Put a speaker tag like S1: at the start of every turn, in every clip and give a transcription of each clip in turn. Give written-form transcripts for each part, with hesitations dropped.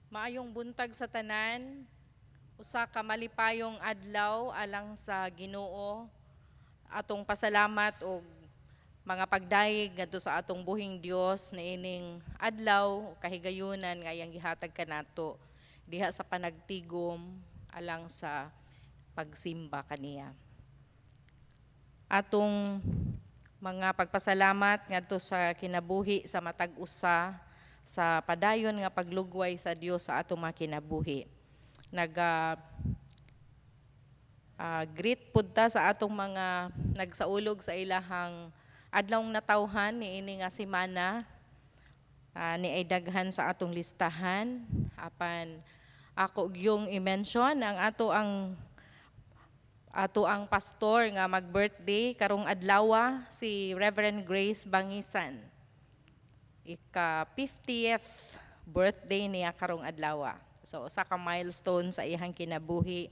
S1: Maayong buntag sa tanan, usa ka malipayong adlaw alang sa Ginoo. Atong pasalamat og mga pagdayeg ngadto sa atong buhing Dios na ining adlaw kahigayunan nga iyang gihatag kanato diha sa panagtigom alang sa pagsimba kaniya. Atong mga pagpasalamat ngadto sa kinabuhi sa matag usa sa padayon nga paglugway sa Dios sa atong mga kinabuhi. Greet pud ta sa atong mga nagsaulog sa ilahang adlawng natawhan niini nga semana. Ni ay daghan sa atong listahan apan ako yung i-mention ang ato ang pastor nga mag-birthday karong adlaw si Reverend Grace Bangisan. Ika 50th birthday niya karong adlaw. So usa ka milestone sa iyang kinabuhi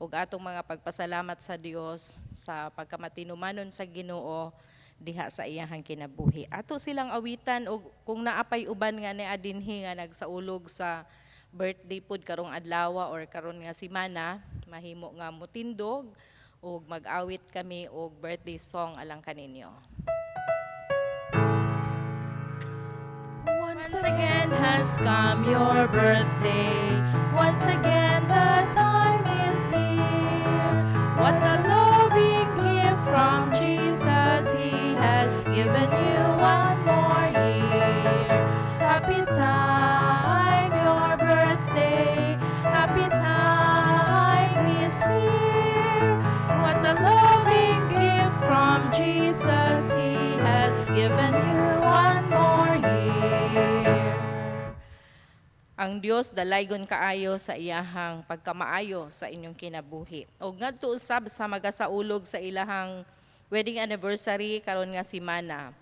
S1: ug atong mga pagpasalamat sa Dios sa pagkamatinumanon sa Ginoo diha sa iyang kinabuhi. Ato silang awitan ug kung naapay uban nga ni adinhi nga nagsaulog sa birthday pud karong adlaw or karon nga semana, mahimo nga mutindog ug mag-awit kami og birthday song alang kaninyo. Once again has come your birthday. Once again the time is here. What a loving gift from Jesus. He has given you one more year. Happy time, your birthday. Happy time this year. What a loving gift from Jesus. He has given you one more year. Ang Dios dalaygon kaayo sa iyahang pagkamaayo sa inyong kinabuhi. Og ngadto usab sa magasaulog sa ilahang wedding anniversary karon nga semana.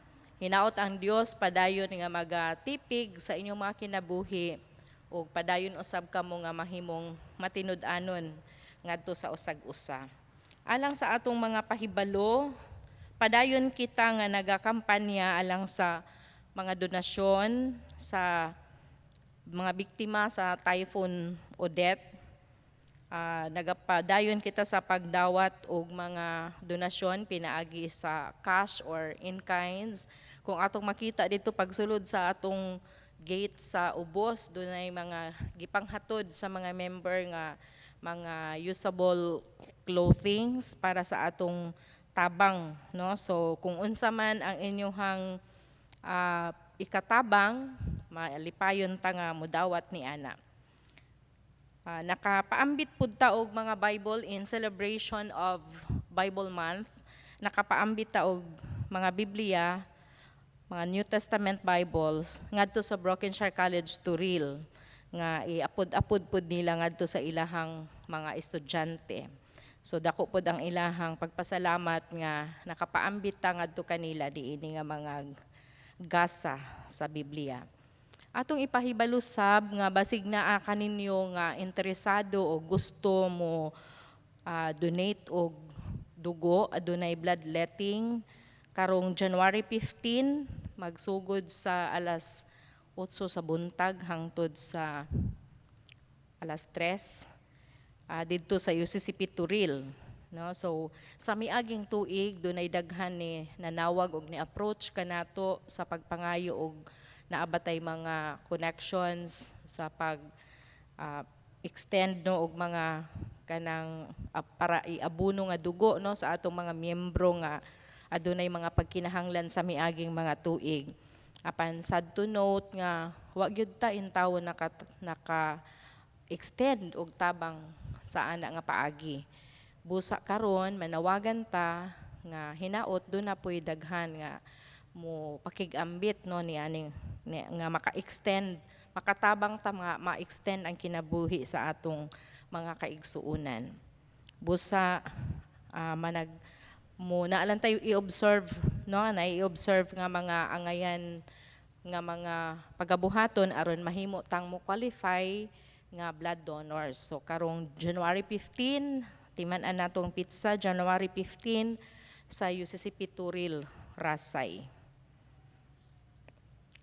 S1: Hinaot ang Dios padayon nga magatipig sa inyong mga kinabuhi ug padayon usab kamo nga mahimong matinud-anon ngadto sa usag-usa. Alang sa atong mga pahibalo, padayon kita nga nagakampanya alang sa mga donasyon sa mga biktima sa Typhoon Odette. Nagapadayon kita sa pagdawat og mga donasyon pinaagi sa cash or in kinds. Kung atong makita dito pagsulod sa atong gate sa ubos, dunay mga gipanghatod sa mga member nga mga usable clothings para sa atong tabang, no? So kung unsa man ang inyong ikatabang, malipayon ta nga mudawat ni ana. Nakapaambit pud ta og mga Bible in celebration of Bible Month. Nakapaambit ta og mga Biblia, mga New Testament Bibles ngadto sa Brokenshire College Turil nga iapod-apod pud nila ngadto sa ilahang mga estudyante. So dako pud ang ilahang pagpasalamat nga nakapaambit ta ngadto kanila diini nga mga gasa sa Biblia. Atong ipahibalusab nga basig naa kaninyo nga interesado o gusto mo donate og dugo, adunay bloodletting karong January 15 magsugod sa alas 8 sa buntag hangtod sa alas 3 didto sa UCCP Turil, no? So sa miaging tuig dunay daghan ni nanawag og ni approach kanato sa pagpangayo og naabatay mga connections sa pag extend no og mga kanang para iabuno nga dugo no sa atong mga miyembro nga adunay mga pagkinahanglan sa miaging mga tuig. Apan sad to note nga wa gyud ta in tawo naka extend og tabang sa ana nga paagi. Busa karon manawagan ta nga hinaot do na poy daghan nga mo pakigambit no ni aning nga maka-extend, makatabang ta nga ma-extend ang kinabuhi sa atong mga kaigsuunan. Busa manag mo naalan tayo i-observe no na i-observe nga mga angayan nga mga pagabuhaton aron mahimo tang mo qualify nga blood donors. So karong January 15 timan-an natong pizza January 15 sa UCCP Turil, Rasay.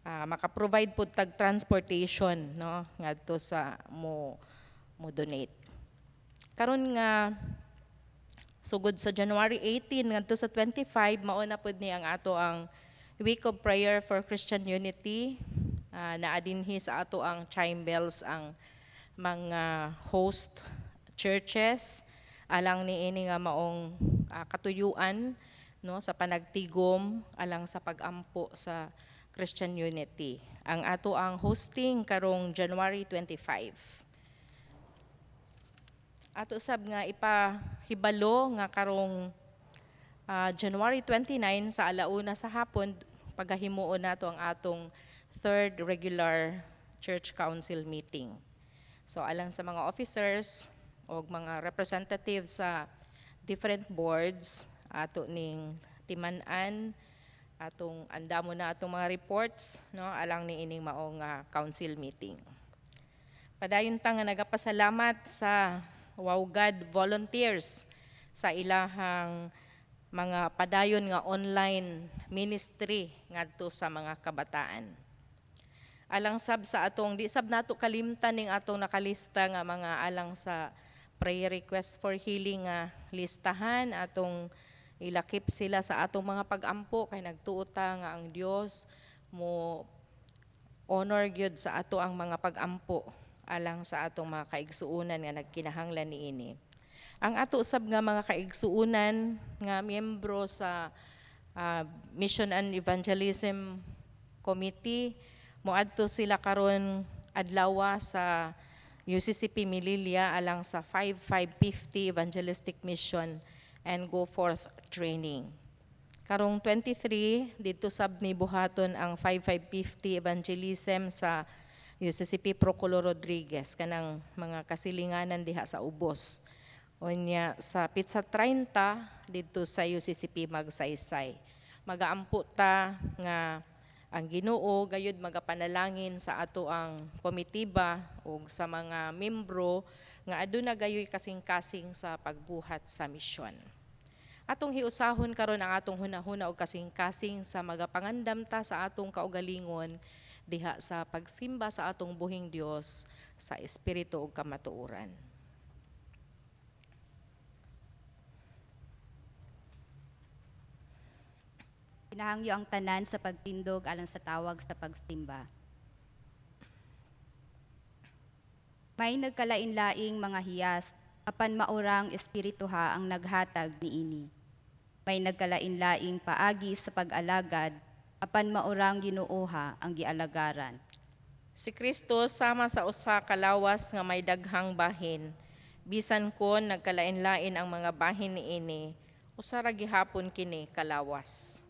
S1: maka-provide po tag transportation, no, ngadto sa mo donate. Karon nga sugod sa January 18 ngadto sa 25 mao na pud ni ang ato ang Week of Prayer for Christian Unity. Naa dinhi sa ato ang chime bells ang mga host churches alang niini nga maong katuyuan, no, sa panagtigom alang sa pagampo sa Christian Unity. Ang ato ang hosting karong January 25. Ato sab nga ipahibalo nga karong January 29 sa alauna sa hapon paghahimuon nato ang atong third regular church council meeting. So alang sa mga officers o mga representatives sa different boards, ato ning timan-an, atong andamo na atong mga reports, no, alang ni ining maong council meeting. Padayon ta nga nagapasalamat sa Wow God volunteers sa ilahang mga padayon nga online ministry ngadto sa mga kabataan. Alang sab sa atong di sab nato kalimtan ning atong nakalista nga mga alang sa prayer request for healing nga listahan, atong ilakip sila sa atong mga pagampo kay nagtuota nga ang Dios mo honor gyud sa ato ang mga pagampo alang sa atong mga kaigsuonan nga nagkinahanglan niini. Ang ato sab nga mga kaigsuonan nga miyembro sa Mission and Evangelism Committee, moadto sila karon adlaw sa UCCP Mililia alang sa 5550 Evangelistic Mission and Go Forth Training. Karong 23 dito sab ni buhaton ang 5550 Evangelism sa UCCP Procolo Rodriguez kanang mga kasilinganan diha sa Ubos. Unya sa Pizza 30 dito sa UCCP Magsaysay. Magaampo ta nga ang Ginoo gayud magapanalangin sa ato ang komitiba ug sa mga membro nga aduna gayoy kasing-kasing sa pagbuhat sa misyon. Atong hiusahon karon ang atong hunahuna og kasing-kasing sa magapangandam ta sa atong kaugalingon diha sa pagsimba sa atong buhing Dios sa espiritu ug kamatuoran.
S2: Pinahangyo ang tanan sa pagtindog alang sa tawag sa pagsimba. May nagkalain-laing mga hiyas, apan maurang espirituha ang naghatag niini. May nagkalain-laing paagi sa pag-alagad, apan maurang Ginooha ang gialagaran.
S1: Si Kristo sama sa usa ka lawas nga may daghang bahin. Bisan kon nagkalain-lain ang mga bahin niini, usa ra gihapon kini kalawas.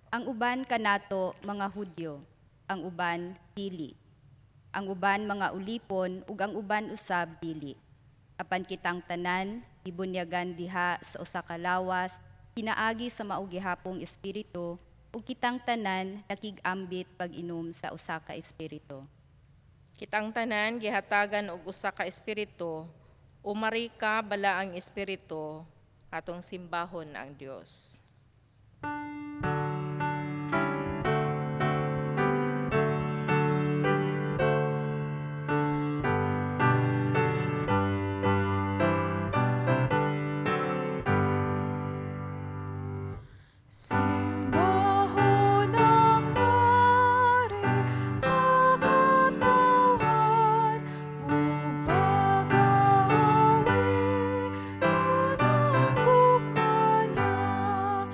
S2: Ang uban kanato mga Hudyo, ang uban dili. Ang uban mga ulipon ug ang uban usab dili. Apan kitang tanan gibunyagan diha sa usa ka lawas, pinaagi sa mao gihapong espiritu ug kitang tanan nakig-ambit pag-inom sa usa ka espiritu.
S1: Kitang tanan gihatagan og usa ka espiritu, umari ka bala ang espiritu, atong simbahon ang Dios.
S3: Simbahon ng Hari sa katawhan, upag-awi, tunong gugma niya,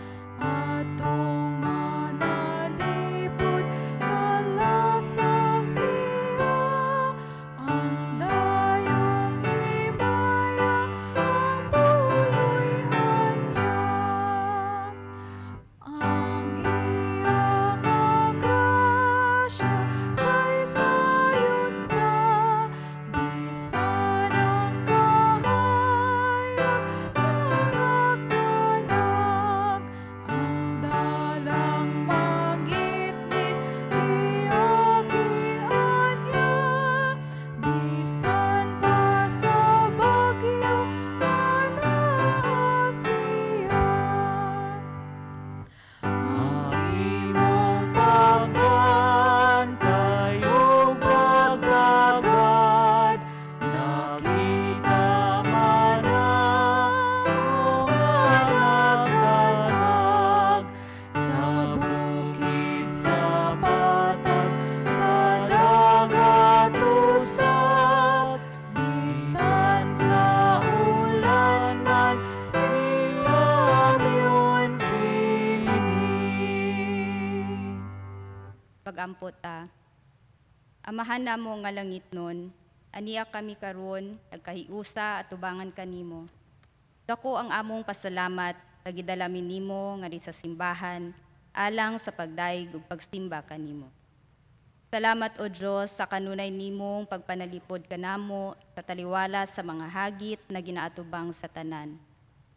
S2: pag-ampo ta. Amahan namo nga langit nun, aniya kami karon nagkahiusa at tubangan kanimo. Dako ang among pasalamat nagidalamin nimo nga di sa simbahan alang sa pagdaig ug pagsimba kanimo. Salamat o Diyos sa kanunay nimong pagpanalipod kanamo sa taliwala sa mga hagit na ginaatubang sa tanan.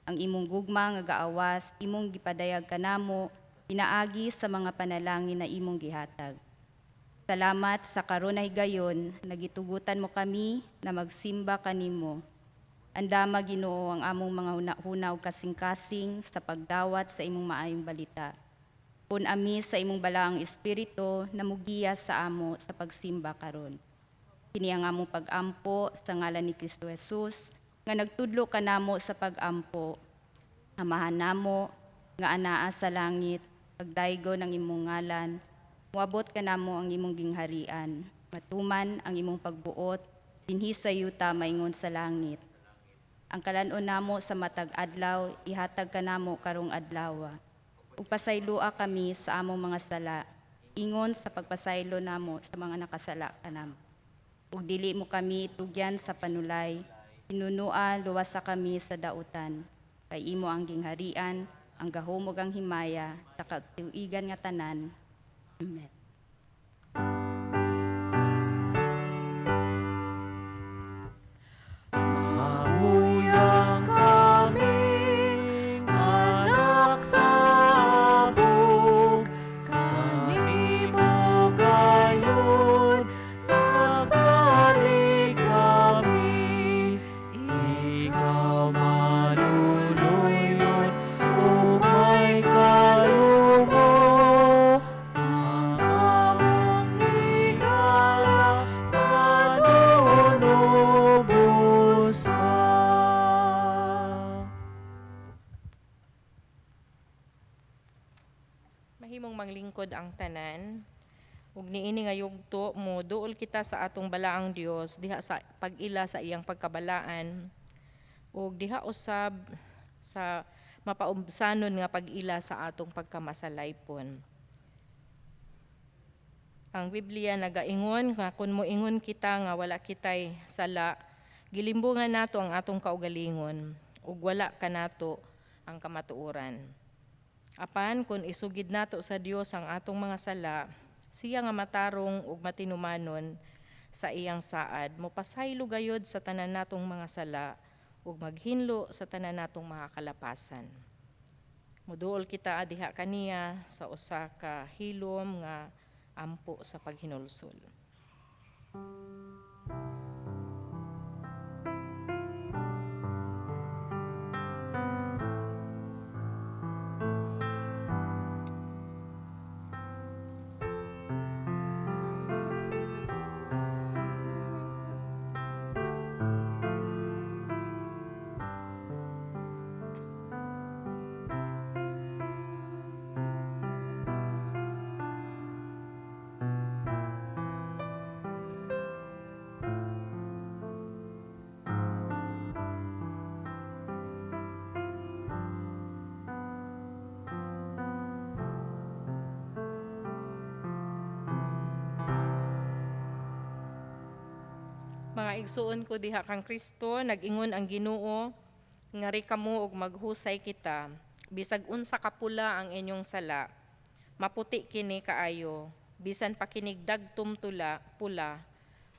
S2: Ang imong gugma nga gaawas, imong gipadayag kanamo, pinaagi sa mga panalangin na imong gihatag. Salamat sa karon ay gayon, nagitugutan mo kami na magsimba kanimo. Andama Ginoo ang among mga huna-huna ug kasing-kasing sa pagdawat sa imong maayong balita. Pun ami sa imong balaang espiritu na mugiya sa amo sa pagsimba karon. Kini ang among pag-ampo sa ngalan ni Kristo Jesus nga nagtudlo kanamo sa pag-ampo. Amahan namo nga anaa sa langit, pagdaygo ng imong ngalan, muabot kanamo ang imong gingharian, matuman ang imong pagbuot, dinhi sa yuta maingon sa langit. Ang kalanon namo sa matag adlaw, ihatag kanamo karong adlaw. Ug pasayloa kami sa among mga sala, ingon sa pagpasaylo namo sa mga nakasala kanamo. Ug dili mo kami tugyan sa panulay, tinunua luwasa kami sa dautan. Kay imo ang gingharian, ang gahom ug ang himaya, sa katuigan nga tanan. Amen.
S3: Mahuyang kaming anak sa abog, kanimo gayon nagsalig kami. Ikaw maluluyon ug may kalumo, ang among higala manunubos pa.
S1: Mahimong manglingkod ang tanan. Ug niini nga yugto mo duol kita sa atong balaang Dios diha sa pag-ila sa iyang pagkabalaan ug diha usab sa mapaubsanon nga pag-ila sa atong pagkamasalaypon. Ang Biblia nagaingon nga kun moingon kita nga wala kitay sala, gilimbungan nato ang atong kaugalingon ug wala kanato ang kamatuoran. Apan kung isugid nato sa Dios ang atong mga sala, siya nga matarong ug matinumanon sa iyang saad, mopasaylo gayod sa tanan natong mga sala ug maghinlo sa tanan natong mga kalapasan. Muduol kita diha kaniya sa usa ka hilom nga ampo sa paghinulsol. Mga igsuon ko diha kang Kristo, nag-ingon ang Ginoo, ngari kamo og maghusay kita, bisag unsa kapula ang inyong sala, maputi kini kaayo, bisan pa kinig dagtum pula,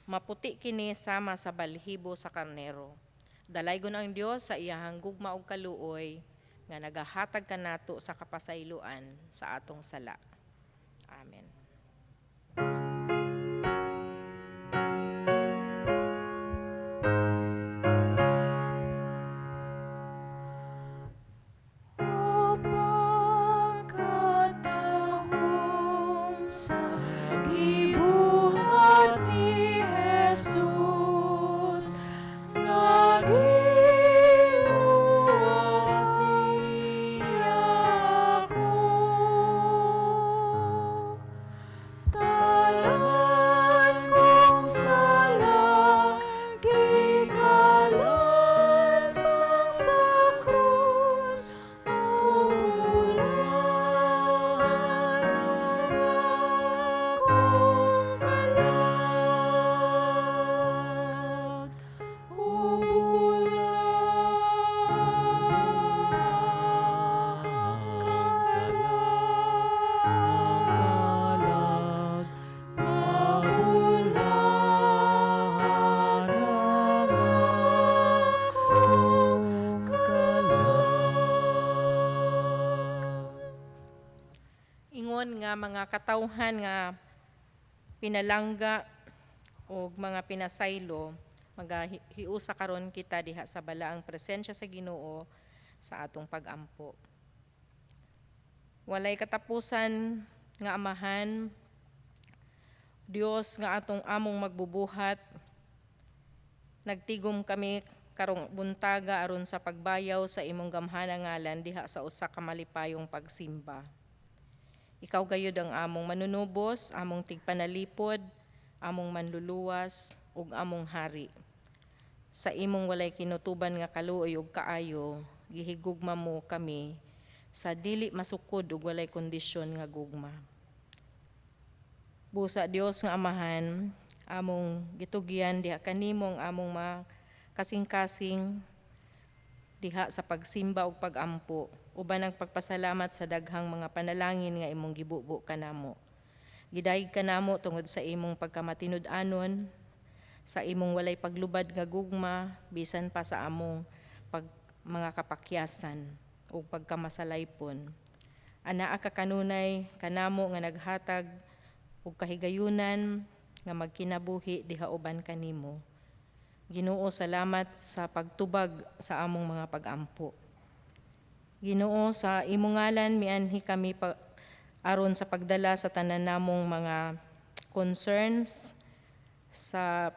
S1: maputi kini sama sa balhibo sa karnero. Dalaygon ang Dios sa iyahang gugma ug kaluoy, nga nagahatag kanato sa kapasayloan sa atong sala. Amen.
S3: O pagkatahom sa gibuhat ni Jesus, nga giluwas niya ako.
S1: nga mga katawhan nga pinalangga o mga pinasaylo, magahiusa karon kita diha sa balaang presensya sa Ginoo sa atong pag-ampo. Walay katapusan nga Amahan, Dios nga atong among magbubuhat, nagtigom kami karong buntaga aron sa pagbayaw sa imong gamhanang ngalan diha sa usa ka malipayong pagsimba. Ikaw gayud ang among manunubos, among tigpanalipod, among manluluwas, ug among hari. Sa imong walay kinutuban nga kaluoy ug kaayo, gihigugma mo kami sa dili masukod ug walay kondisyon nga gugma. Busa Dios nga Amahan, among gitugyan diha kanimo ang among kasing-kasing diha sa pagsimba ug pag-ampo, uban ang pagpasalamat sa daghang mga panalangin nga imong gibubo kanamo. Gidayeg kanamo tungod sa imong pagkamatinud-anon, sa imong walay paglubad nga gugma, bisan pa sa among mga kapakyasan o pagkamasalaypon. Anaa ka kanunay kanamo nga naghatag og kahigayunan nga magkinabuhi diha uban kanimo. Ginoo, salamat sa pagtubag sa among mga pag-ampo. Ginoo, sa imong ngalan mianhi kami aron sa pagdala sa tanan namong mga concerns sa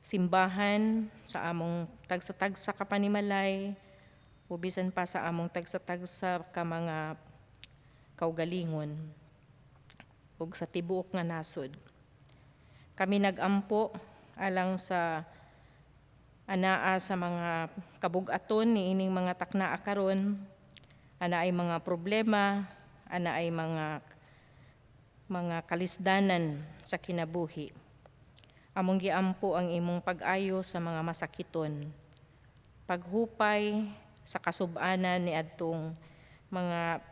S1: simbahan, sa among tagsa-tagsa ka panimalay, o bisan pa sa among tagsa-tagsa ka mga kaugalingon, ug sa tibuok nga nasod. Kami nag-ampo alang sa anaa sa mga kabug-aton ni ining mga taknaa karon, ana ay mga problema, ana ay mga kalisdanan sa kinabuhi. Among giampo ang imong pag-ayo sa mga masakiton, paghupay sa kasub-anan ni adtong mga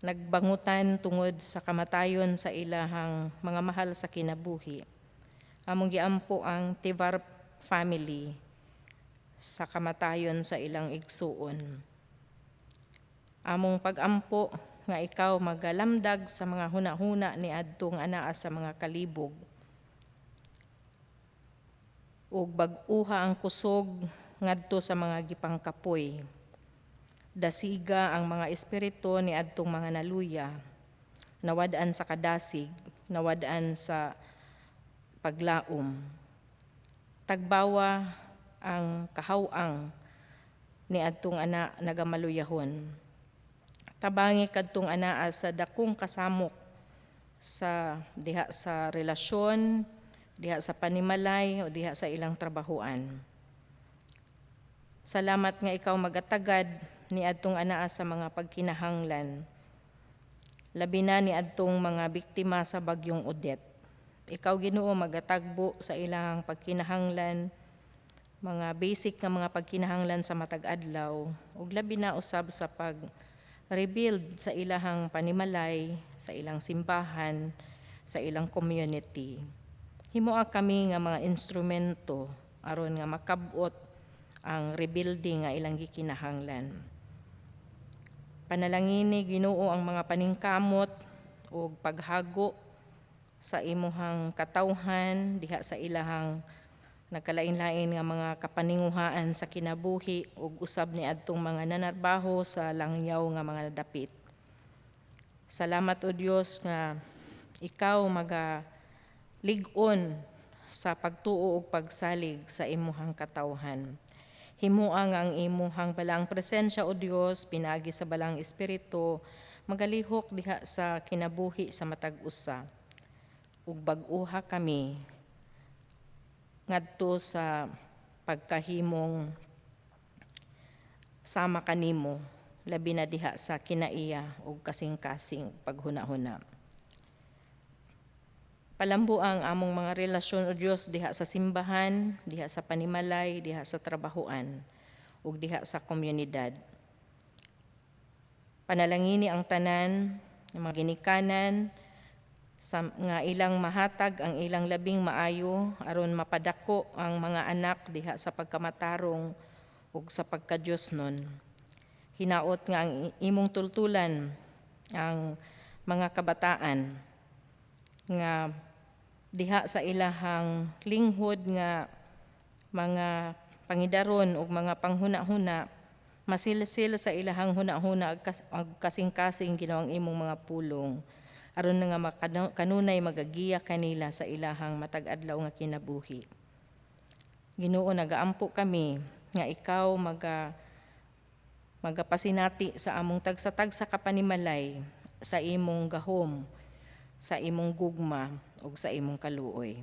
S1: nagbangutan tungod sa kamatayon sa ilahang mga mahal sa kinabuhi. Among giampo ang Tivar family sa kamatayon sa ilang igsuon. Among pag-ampo nga ikaw magalamdag sa mga hunahuna ni adtong anaa sa mga kalibog. Ug bag-uha ang kusog ngadto sa mga gipangkapoy. Dasiga ang mga espiritu ni adtong mga naluya, nawad-an sa kadasig, nawad-an sa paglaom. Tagbawa ang kahaw-ang ni adtong ana nagamaluyahon. Tabangi kadtong anaa sa dakong kasamok sa diha sa relasyon, diha sa panimalay o diha sa ilang trabahoan. Salamat nga ikaw magatagad ni adtong anaa sa mga pagkinahanglan. Labi na ni adtong mga biktima sa bagyong Odette. Ikaw Ginoo magatagbo sa ilang pagkinahanglan, mga basic nga mga pagkinahanglan sa matag adlaw, ug labi na usab sa pag-rebuild sa ilahang panimalay, sa ilang simbahan, sa ilang community. Himoa kami nga mga instrumento aron nga makab-ot ang rebuilding nga ilang gikinahanglan. Panalangini Ginoo ang mga paningkamot ug paghago sa imuhang katawhan diha sa ilahang nagkalain-lain nga mga kapaninguhaan sa kinabuhi ug usab ni adtong mga nanarbaho sa langyaw nga mga dapit. Salamat o Dios nga ikaw lig-on sa pagtuo ug pagsalig sa imuhang katawhan. Himuang ang imuhang balang presensya o Dios pinagi sa balang espiritu magalihok diha sa kinabuhi sa matag usa. Ug bag-uha kami ngadto sa pagkahimong sama kanimo labi na diha sa kinaiya ug kasing-kasing paghuna-huna. Palambu ang among mga relasyon o Dios diha sa simbahan, diha sa panimalay, diha sa trabahoan, ug diha sa komunidad. Panalangini ang tanan, ang mga ginikanan, nga ilang mahatag ang ilang labing maayo aron mapadako ang mga anak diha sa pagkamatarong ug sa pagka-Diosnon. Hinaot nga ang imong tultulan ang mga kabataan nga diha sa ilahang linghod nga mga pangidaron ug mga panghuna-huna, masilsil sa ilahang huna-huna ag kasing-kasing ginawang imong mga pulong aron nga kanunay magagiya kanila sa ilahang matag adlaw nga kinabuhi. Ginoo, nagaampo kami nga ikaw magapasinati sa among tagsa-tagsa ka panimalay sa imong gahom, sa imong gugma ug sa imong kaluoy.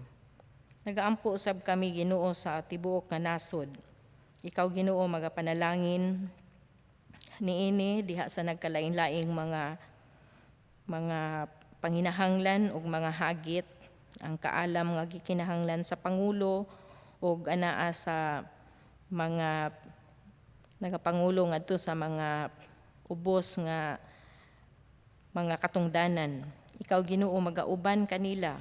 S1: Nagaampo usab kami, Ginoo, sa tibuok nga nasod. Ikaw, Ginoo, magapanalangin niini diha sa nagkalain-laing mga panginahanglan ug mga hagit, ang kaalam nga gikinahanglan sa pangulo ug anaa sa mga nagapangulo ngadto sa mga ubos nga mga katungdanan. Ikaw, Ginoo, magauban kanila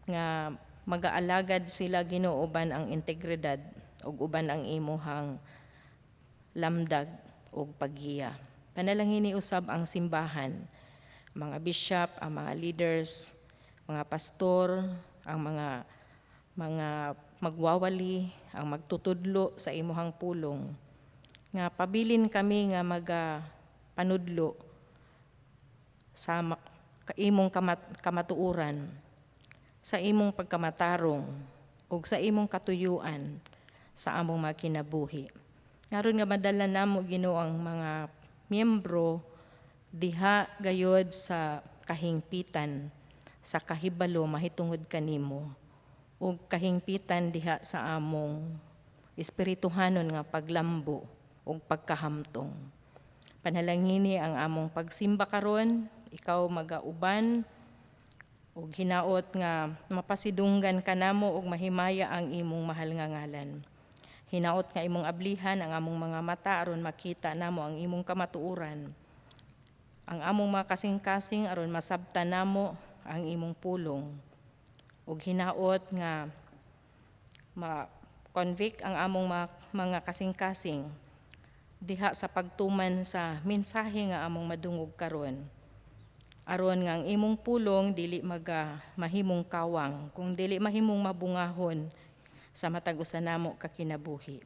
S1: nga magaalagad sila, Ginoo, uban ang integridad ug uban ang imuhang lamdag ug paggiya. Panalangini usab ang simbahan, mga bishop, ang mga leaders, mga pastor, ang mga magwawali, ang magtutudlo sa imuhang pulong. Nga pabilin kami nga panudlo sa imong kamatuuran, sa imong pagkamatarong, ug sa imong katuyuan sa among mga kinabuhi. Ngaron nga madala namo, Ginoo, ang mga miyembro diha gayod sa kahingpitan, sa kahibalo mahitungod kanimo, ug kahingpitan diha sa among espirituhanon nga paglambo ug pagkahamtong. Panalangini ang among pagsimba karon, ikaw magauban ug hinaot nga mapasidunggan kanamo ug mahimaya ang imong mahal nga ngalan. Hinaot nga imong ablihan ang among mga mata aron makita namo ang imong kamatuoran, ang among mga kasing-kasing aron masabtan namo ang imong pulong, ug hinaot nga ma-convict ang among mga kasing-kasing diha sa pagtuman sa mensahe nga among madungog karon, aron nga ang imong pulong dili mahimong kawang, kung dili mahimong mabungahon sa matag usa namo ka kinabuhi.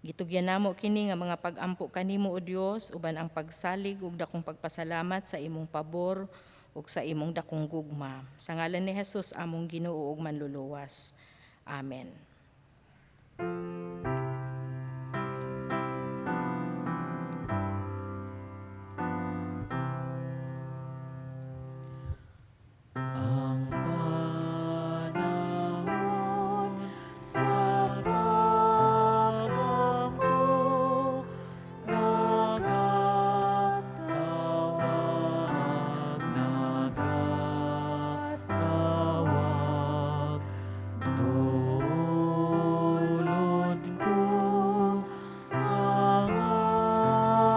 S1: Gitugyan namo kini nga mga pag-ampo kanimo, O Dios, uban ang pagsalig ug dakong pagpasalamat sa imong pabor ug sa imong dakong gugma. Sa ngalan ni Jesus among Ginoo ug Manluluwas. Amen.
S3: Ang panahon sa pag-ampo nagatawag, dulod ko ang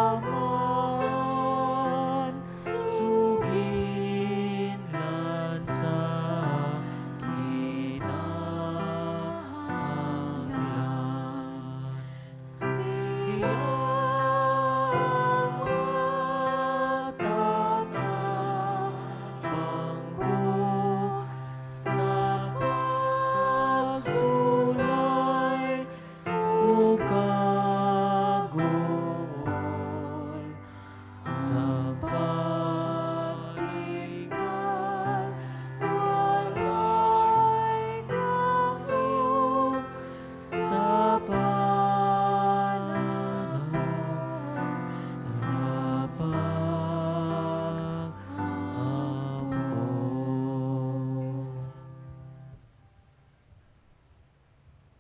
S3: aman, sugin lang sa kinahanglan. Siyang matatapang ko sa pagsulay o kagol, sa pagtingkad walay gahom, sa panahon sa pag-ampo.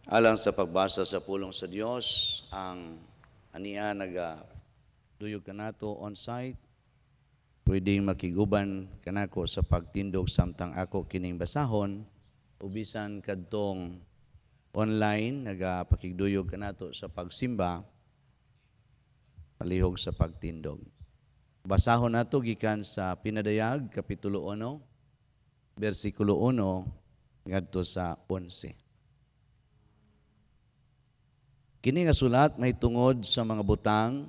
S4: Alang sa pagbasa sa pulong sa Dios, ang ania duyog kanato on site, pwedeng makiguban kanako sa pagtindog samtang ako kining basahon, ubisan kadtong online pakigduyog kanato sa pagsimba, palihog sa pagtindog. Basahon nato gikan sa Pinadayag kapitulo 1, bersikulo 1 ngadto sa 11. Kini nga sulat may tungod sa mga butang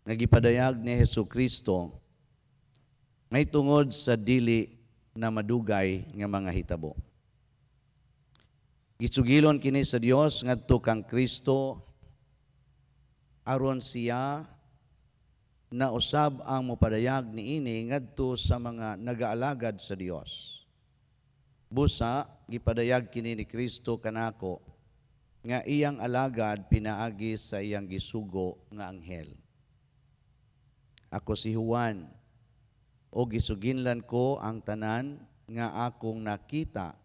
S4: nga gipadayag ni Hesukristo may tungod sa dili na madugay nga mga hitabo. Gisugilon kini sa Dios ngadto kang Kristo aron siya na usab ang mopadayag niini ngadto sa mga nagaalagad sa Dios. Busa gipadayag kini ni Kristo kanako nga iyang alagad pinaagi sa iyang gisugo nga anghel. Ako si Juan, o gisuginlan ko ang tanan nga akong nakita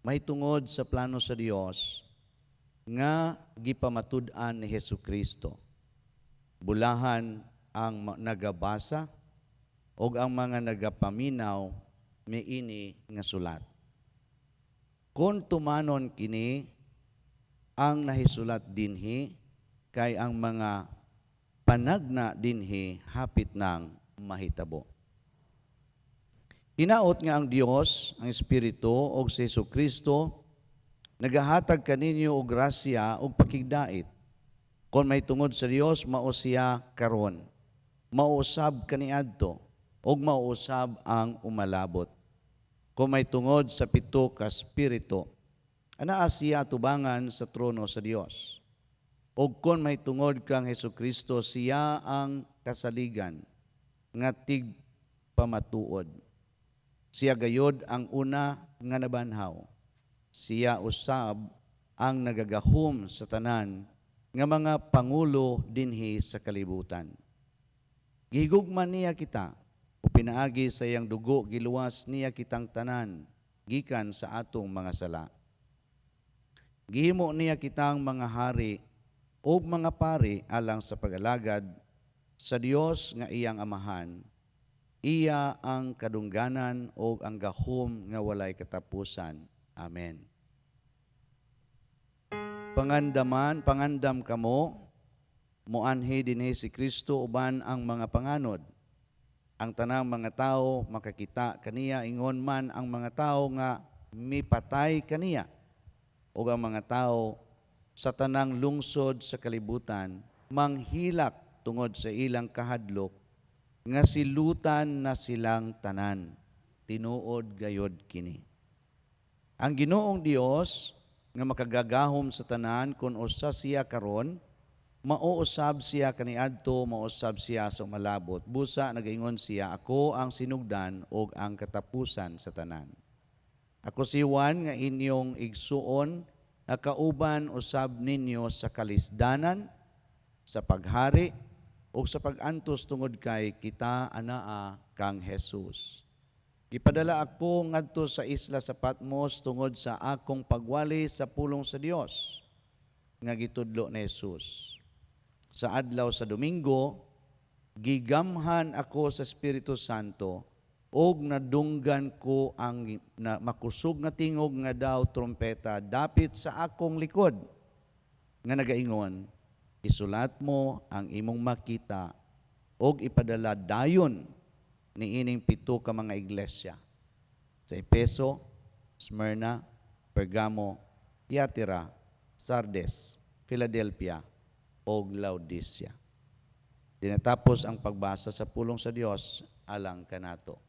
S4: may tungod sa plano sa Dios nga gipamatud-an ni Hesukristo. Bulahan ang nagabasa o ang mga nagapaminaw miini nga sulat. Kung tumanon kini ang nahisulat dinhi kay ang mga panagna dinhi hapit nang mahitabo. Hinaot nga ang Dios, ang Espiritu o si Jesucristo nagahatag kaninyo og grasya og pakigdait. Kung may tungod sa Dios, mao siya karon. Mauusab kaniadto og mauusab ang umalabot. Kung may tungod sa pito ka espiritu, anaa siya tubangan sa trono sa Dios. Og kung may tungod kang Jesucristo, siya ang kasaligan nga tigpamatuod. Siya gayod ang una nga nabanhaw. Siya usab ang nagagahom sa tanan nga mga pangulo dinhi sa kalibutan. Gihigugman niya kita, o pinaagi sa iyang dugo, giluwas niya kitang tanan, gikan sa atong mga sala. Gihimo niya kitang mga hari o mga pari alang sa pagalagad sa Dios nga iyang amahan. Iya ang kadungganan o ang gahom nga walay katapusan. Amen. Pangandam kamo, muanhi dinhi si Kristo uban ang mga panganod. Ang tanang mga tao makakita kaniya, ingon man ang mga tao nga mipatay kaniya. O ang mga tao sa tanang lungsod sa kalibutan, manghilak tungod sa ilang kahadlok, nga silutan na silang tanan, tinuod gayod kini. Ang Ginoong Dios nga makagagahom sa tanan kun usa siya karon, mauusab siya kaniadto, mauusab siya sa umalabot. Busa nagaingon siya, ako ang sinugdan o ang katapusan sa tanan. Ako si Juan nga inyong igsuon, nga kauban usab ninyo sa kalisdanan, sa paghari, o sa pag-antos tungod kay kita anaa kang Jesus. Ipadala ako ngadto sa isla sa Patmos tungod sa akong pagwali sa pulong sa Dios nga gitudlo ni Jesus. Sa adlaw sa Domingo, gigamhan ako sa Espiritu Santo og nadunggan ko ang makusog nga tingog nga daw trompeta dapit sa akong likod nga nagaingon, isulat mo ang imong makita og ipadala dayon ni ining pito ka mga iglesia sa Efeso, Smyrna, Pergamo, Thyatira, Sardes, Philadelphia o Laodicea. Dinatapos ang pagbasa sa pulong sa Dios alang kanato.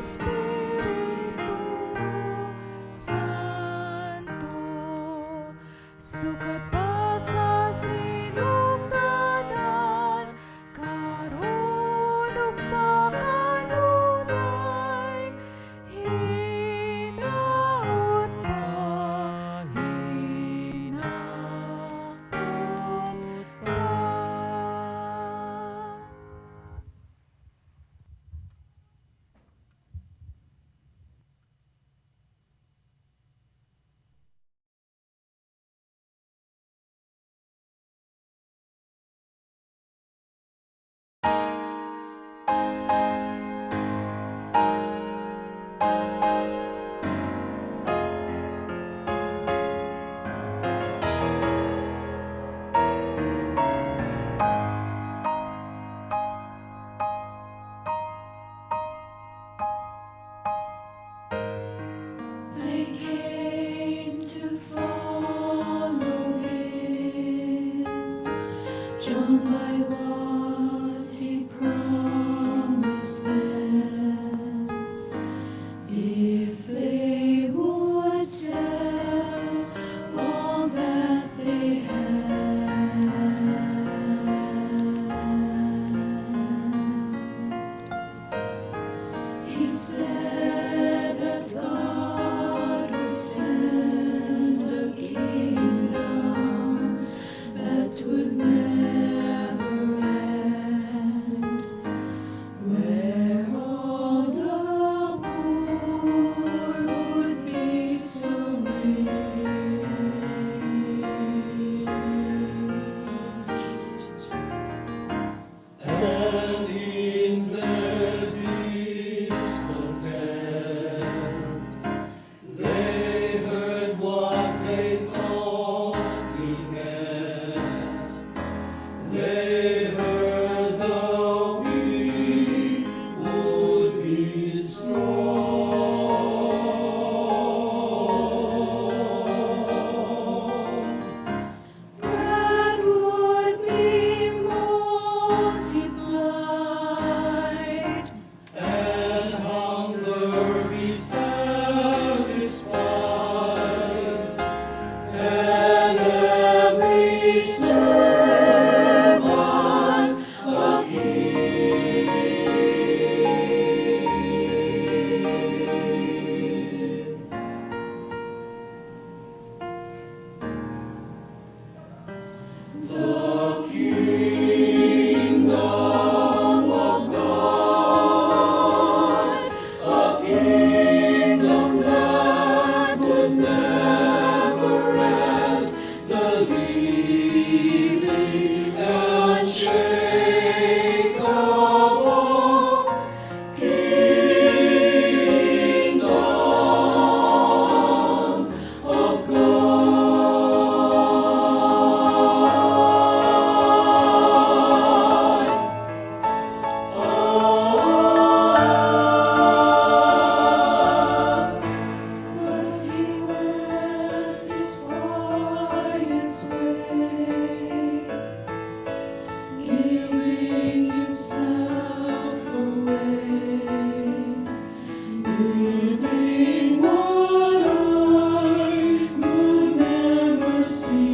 S3: Espiritu Santo, sukat pa sa sinugdanan, karon ug sa kanunay, hinaut pa, hinaut pa. servant, a kingdom that would never end, the living and unshakable kingdom of But he went his quiet way, giving himself away, building what eyes could never see.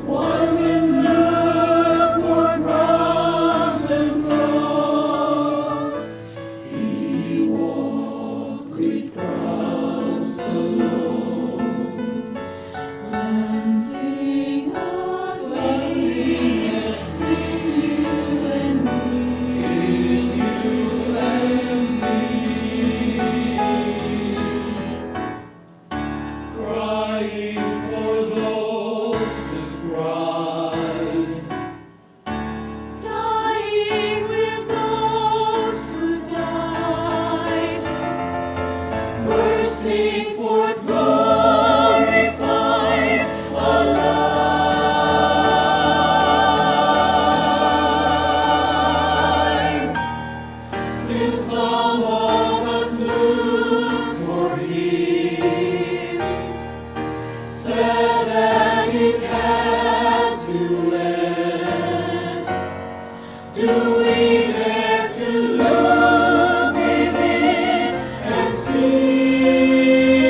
S3: While men look for crowns and thrones, he walked with crowns alone, planting a seed in you and crying for those who cried, dying with those who died, bursting forth glorified, alive. Still some of us look for him, said that it had to end. Do we dare to look within and see?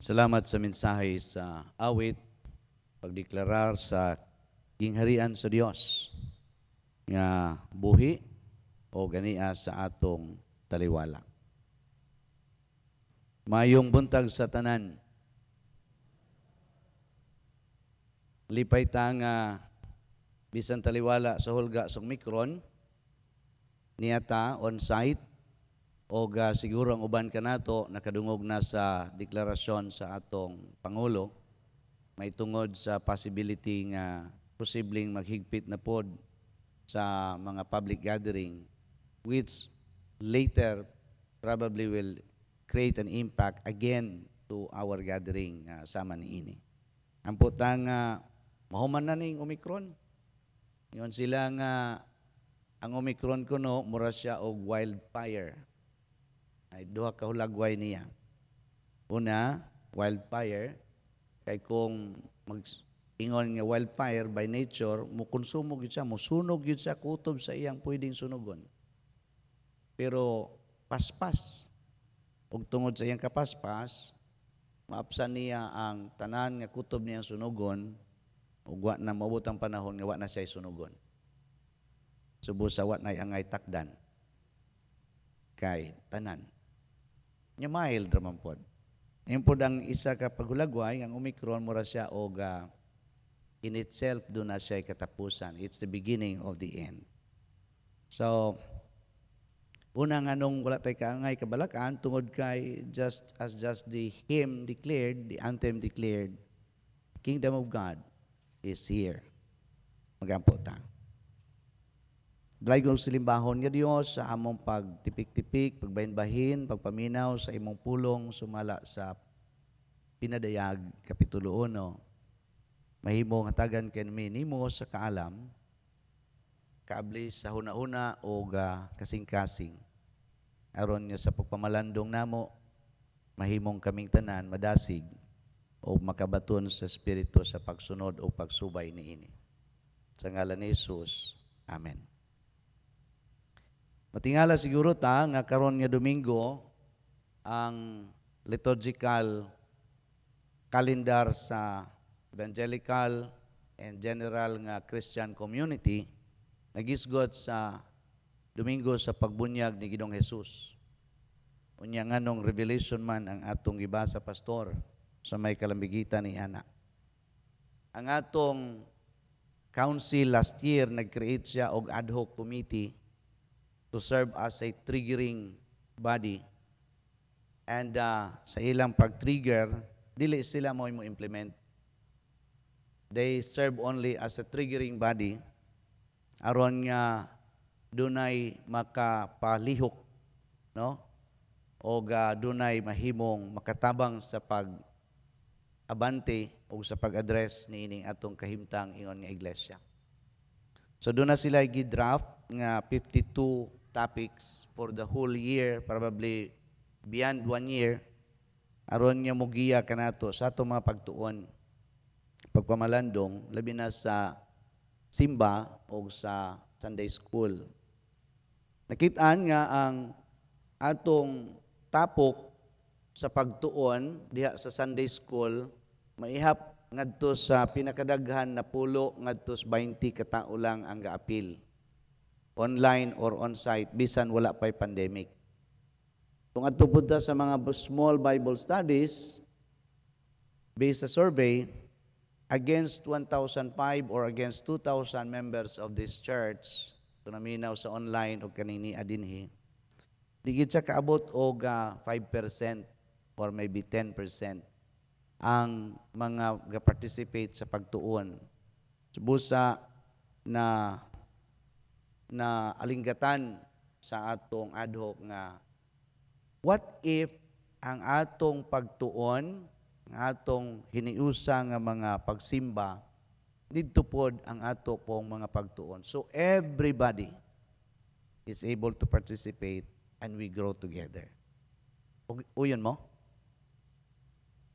S4: Salamat sa mensahe sa awit, pagdeklarar sa gingharian sa Dios nga buhi o ganiya sa atong taliwala. Mayong buntag sa tanan. Lipay ta nga bisan taliwala sa hulga sa Omicron, niyata on-site o siguro ang uban ka nato nakadungog na sa deklarasyon sa atong Pangulo, may tungod sa possibility nga posibleng maghigpit na pod sa mga public gathering which later probably will create an impact again to our gathering sama niini. Ang putang mahuman na ning Omicron. Yon sila nga ang Omicron kuno mura siya og wildfire. Ay duha ka hulagway niya. Una, wildfire kay kung ingon nga wildfire by nature mo konsumo gyud siya, mo sunog gyud siya kutob sa iyang pwedeng sunugon. Pero paspas ug tungod sa iyang kapaspas maapsan niya ang tanan nga kutob niyang sunugon ug wa na maabot ang panahon nga wa na siya sunugon. Subos sa wa nay angay takdan kay tanan. Nya mild raman pod. Yan po ang isa ka paghulagway, ang Omicron mura siya o in itself do na siya katapusan. It's the beginning of the end. So, unang anong wala tayo kaangay kabalakan, tungod kay just the hymn declared, the anthem declared, Kingdom of God is here. Magampo ta. Dalay kong silimbahon nga Dios sa among pagtipik-tipik, pagbahin-bahin, pagpaminaw sa imong pulong sumala sa Pinadayag Kapitulo 1. Mahimong hatagan kanmi nimo sa kaalam, kaabli sa huna-huna o kasing-kasing. Aron nga sa pagpamalandong namo, mahimong kaming tanan madasig o makabaton sa Espiritu sa pagsunod o pagsubay niini. Sa ngalan ni Jesus. Amen. Matingala siguro ta nga karon nga Domingo ang liturgical calendar sa evangelical and general nga Christian community nagisgot sa Domingo sa pagbunyag ni Ginoong Hesus. Unya nganong revelation man ang atong gibasa pastor sa may kalambigitan ni ana. Ang atong council last year nag-create siya og ad hoc committee to serve as a triggering body. And sa ilang pag-trigger, dili sila mo implement. They serve only as a triggering body aron nga dunay makapalihok, no? O dunay mahimong makatabang sa pag-abante o sa pag-address niining atong kahimtang ingon nga iglesia. So doon na sila gi-draft nga 52 topics for the whole year, probably beyond 1 year, aron nga mugiya kanato sa ato mga pagtuon, pagpamalandong, labi na sa simba o sa Sunday school. Nakitaan nga ang atong tapok sa pagtuon diha sa Sunday school, maihap ngadto sa pinakadaghan na pulo ngadto sa 20 ka tawo lang ang gaapil. Online or on-site, bisan wala pa'y pandemic. Kung adto punta sa mga small Bible studies, based sa survey, against 1,005 or against 2,000 members of this church, ito naminaw sa online o kanini adinhi, digit siya kaabot o 5% or maybe 10% ang mga ga-participate sa pagtuon. Subusa na alinggatan sa atong ad hoc nga what if ang atong pagtuon, ang atong hiniusa nga mga pagsimba didto pod ang ato pong mga pagtuon. So everybody is able to participate and we grow together. Uyon mo?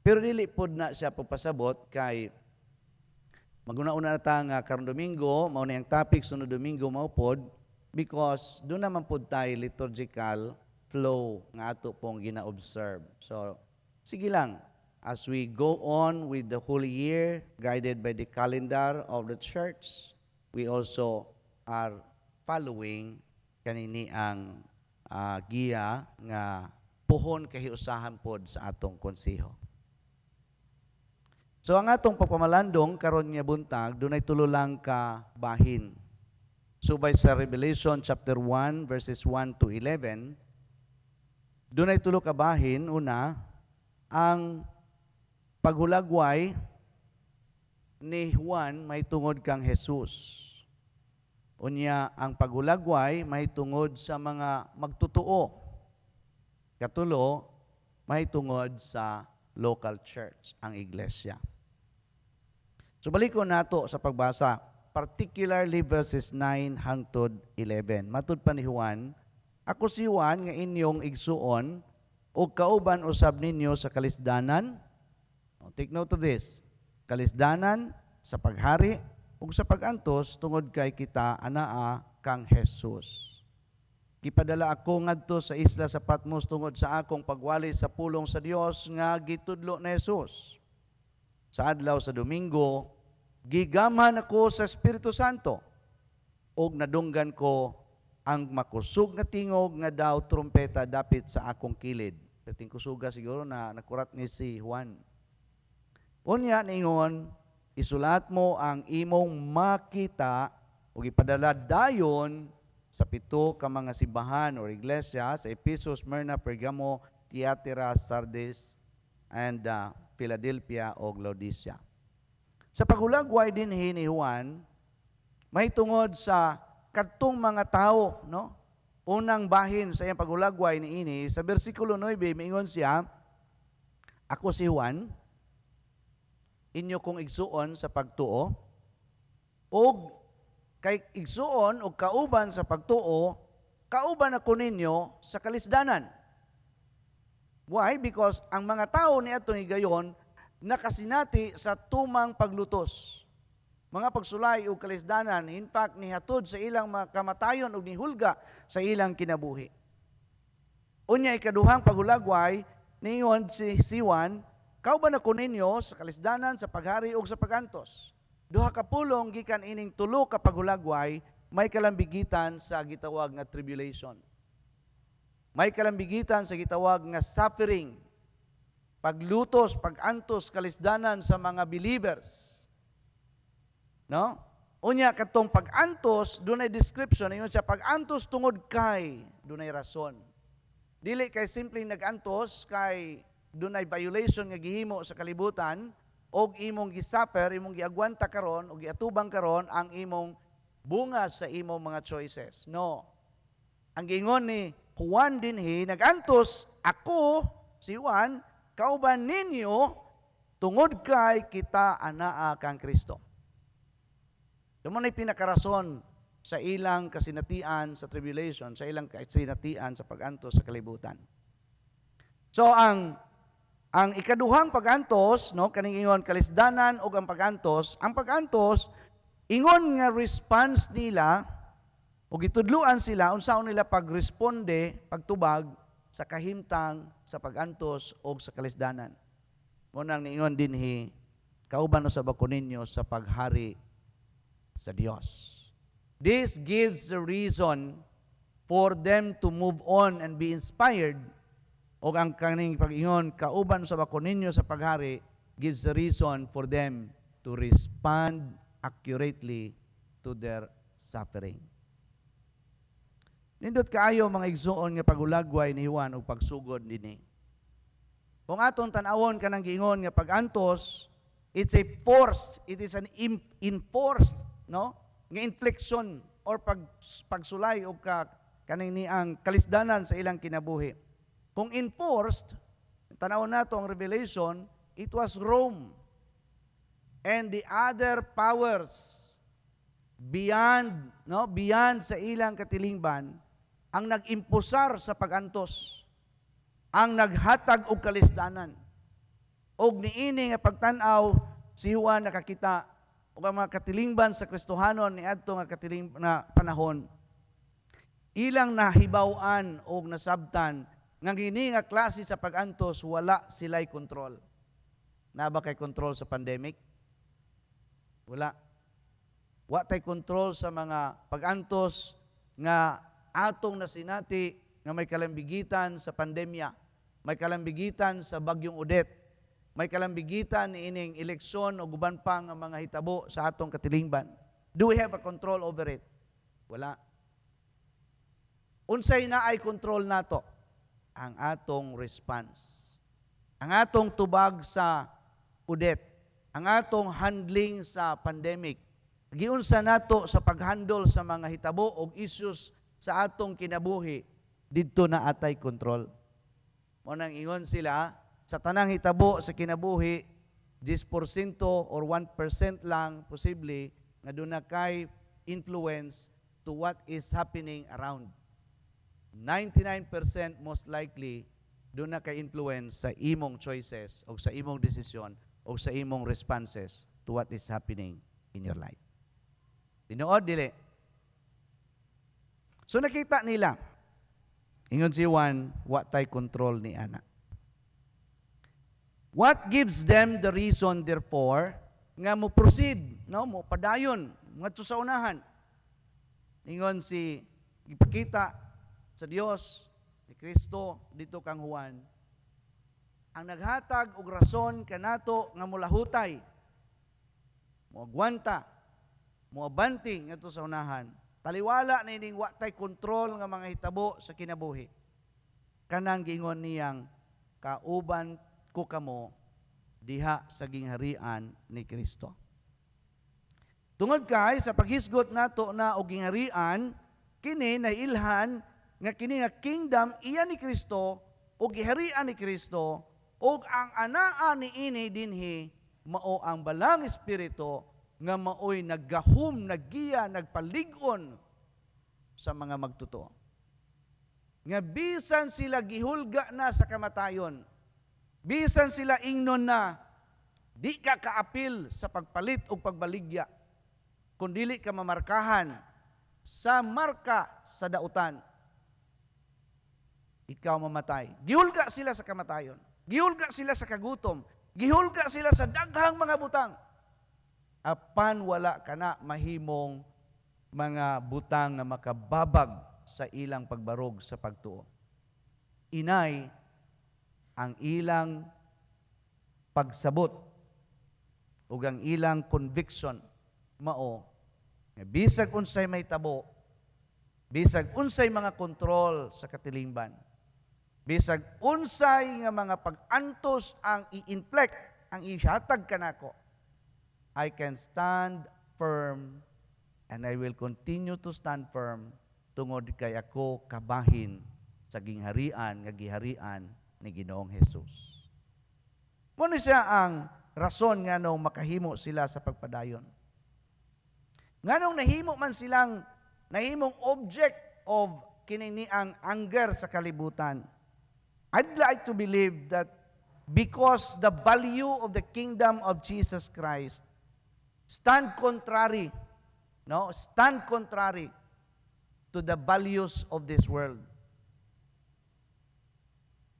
S4: Pero dili pod na siya pagpasabot kay maguna-una na ta nga karong Domingo, mao na yung topic sunod Domingo mao pod because doon naman pod tayo liturgical flow nga ato pong gina-observe. So sige lang, as we go on with the whole year, guided by the calendar of the church, we also are following kanini ang giya nga puhon kahiusahan pod sa atong konseho. So ang atong pagpamalandong karon nga buntag dunay tulo lang ka bahin. Subay sa Revelation chapter 1 verses 1 to 11, dunay tulo ka bahin. Una, ang paghulagway ni Juan may tungod kang Jesus. Unya, ang paghulagway may tungod sa mga magtutuo. Katulo, may tungod sa local church, ang iglesia. So balikon nato sa pagbasa, particularly verses 9 hangtod 11. Matud pa ni Juan, ako si Juan nga inyong igsuon o kauban usab ninyo sa kalisdanan. Take note of this. Kalisdanan sa paghari ug sa pagantos tungod kay kita anaa kang Jesus. Gipadala ako ngadto sa isla sa Patmos tungod sa akong pagwali sa pulong sa Dios nga gitudlo ni Jesus. Sa adlaw sa Domingo, gigamhan ako sa Espiritu Santo ug nadunggan ko ang makusog nga tingog nga daw trumpeta dapit sa akong kilid. Perting kusuga siguro na nakurat ni si Juan. Unya ningon, isulat mo ang imong makita ug ipadala dayon sa 7 ka mga simbahan or iglesia sa Ephesus, Smyrna, Pergamo, Thyatira, Sardis, and Philadelphia o Laodicea. Sa paghulagway dinhi ni Juan, may tungod sa kadtong mga tao, no? Unang bahin sa iyang paghulagway niini, sa bersikulo 9 miingon siya, ako si Juan, inyo kong igsuon sa pagtuo, og kay igsuon og kauban sa pagtuo, kauban ako ninyo sa kalisdanan. Why? Because ang mga tao ni atong higayon nakasinati sa tumang paglutos. Mga pagsulay o kalisdanan, in fact, nihatod sa ilang mga kamatayon o nihulga sa ilang kinabuhi. Unya, ikaduhang paghulagway, niyon si Juan, kauban ako ninyo sa kalisdanan, sa paghari o sa pagantos. Duha ka pulong, gikan ining tulo ka paghulagway, may kalambigitan sa gitawag nga tribulation. May kalambigitan sa gitawag nga suffering, paglutos, pagantos, kalisdanan sa mga believers. No? Unya katong pag-antos, dunay description, ingon siya pag-antos tungod kay dunay rason. Dili kay simpleng nag-antos kay dunay violation nga gihimo sa kalibutan og imong gisuffer, imong giagwanta karon og giatubang karon ang imong bunga sa imong mga choices. No. Ang gingon ni Juan dinhi, nag-antos ako si Juan kauban ninyo tungod kay kita anaa kang Kristo. Dumunay pinakarason sa ilang kasinatian sa tribulation, sa ilang kasinatian sa pag-antos sa kalibutan. So ang ikaduhang pag-antos, no, kaning ingon kalisdanan ug ang pag-antos ingon nga response nila ug gitudluan sila unsaon nila pagresponde, pagtubag sa kahimtang sa pag-antos ug sa kalisdanan. Mo nang niingon dinhi kauban usab ako ninyo sa paghari sa Dios. This gives a reason for them to move on and be inspired. O ang kaning pag-ingon, kauban sa bako ninyo sa paghari, gives a reason for them to respond accurately to their suffering. Nindot kaayo mga igsuon nga paghulagway ni Juan o pagsugod dinhi. Kung aton tan-awon kanang giingon nga pag-antos, it's a forced, it is an enforced, no? Nga infliction or pagsulay o kaning ni ang kalisdanan sa ilang kinabuhi. Kung enforced, tanaw nato ang Revelation, it was Rome and the other powers beyond sa ilang katilingban ang nag-impusar sa pag-antos, ang naghatag og kalisdanan. Og niini nga pagtan-aw si Juan nakakita ug ang mga katilingban sa Kristohanon niadto nga na panahon, ilang nahibaw-an og nasabtan nga gini nga klase sa pag-antos wala sila'y kontrol. Na ba kay control sa pandemic? Wala. Wa tay control sa mga pag-antos nga atong nasinati nga may kalambigitan sa pandemya, may kalambigitan sa bagyong Odette, may kalambigitan ni ining eleksyon o guban pa nga mga hitabo sa atong katilingban. Do we have a control over it? Wala. Unsay na ay control nato? Ang atong response. Ang atong tubag sa Odette, ang atong handling sa pandemic, giunsa nato sa paghandle sa mga hitabo o issues sa atong kinabuhi, didto na atay control. Mo nang ingon sila, sa tanang hitabo sa kinabuhi, 10% or 1% lang posible nga doon na kay influence to what is happening around. 99% most likely doon na kay influence sa imong choices o sa imong desisyon o sa imong responses to what is happening in your life. Tinuod dili. So nakita nila, ingon si Juan, what tay control ni ana. What gives them the reason therefore nga mo proceed, no, mo padayon ngadto sa unahan. Ingon si ipakita sa Dios ni Kristo dito kang Juan, ang naghatag og rason kanato nga molahutay, moagwanta, moabanting ngadto sa unahan. Taliwala na ining wa tay kontrol nga mga hitabo sa kinabuhi. Kanang gingon niyang kauban ko kamo diha sa gingharian ni Kristo. Tungod kay sa paghisgot nato na og gingharian, kini nailhan nga kini nga kingdom iya ni Kristo o giharian ni Kristo ug ang anaa ni ini dinhi mao ang balang espiritu nga maoy naggahom, naggiya, nagpalig-on sa mga magtuto. Nga bisan sila gihulga na sa kamatayon, bisan sila ingnon na di ka kaapil sa pagpalit o pagbaligya, kundili ka mamarkahan sa marka sa dautan, ikaw mamatay. Gihulga sila sa kamatayon, gihulga sila sa kagutom, gihulga sila sa daghang mga butang. Apan wala kana mahimong mga butang nga makababag sa ilang pagbarog sa pagtuo. Inay ang ilang pagsabot ug ang ilang conviction mao nga bisag unsay may tabo, bisag unsay mga kontrol sa katilingban, bisag unsay nga mga pag-antos ang i-inflict, ang ihatag kanako, I can stand firm and I will continue to stand firm tungod kay ako kabahin sa gingharian nga giharian ni Ginoong Hesus. Muna siya ang rason nga nung makahimo sila sa pagpadayon. Nga nung nahimo man silang nahimong object of kininiang anger sa kalibutan, I'd like to believe that because the value of the kingdom of Jesus Christ stand contrary to the values of this world.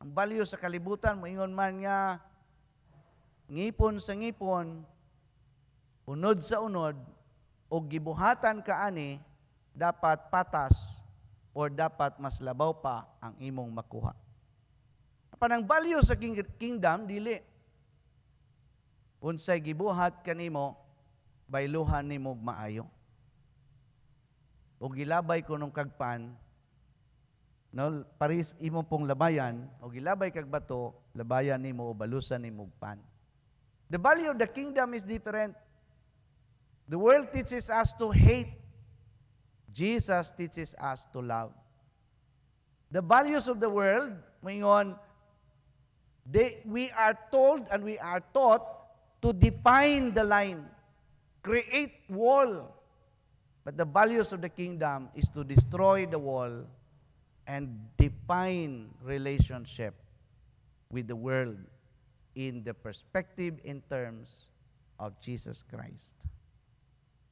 S4: Ang value sa kalibutan, moingon man nga, ngipon sa ngipon, unod sa unod, o gibuhatan ka ani, dapat patas, or dapat mas labaw pa ang imong makuha. Panang value sa kingdom, dili. Unsay gibuhat kanimo, bayluhan nimo maayo. O gilabay ko nung kagpan, no, paris imo pong labayan, o gilabay kag bato, labayan nimo o balusan nimo pan. The value of the kingdom is different. The world teaches us to hate. Jesus teaches us to love. The values of the world, moingon, we are told and we are taught to define the line, create wall. But the values of the kingdom is to destroy the wall and define relationship with the world in the perspective in terms of Jesus Christ.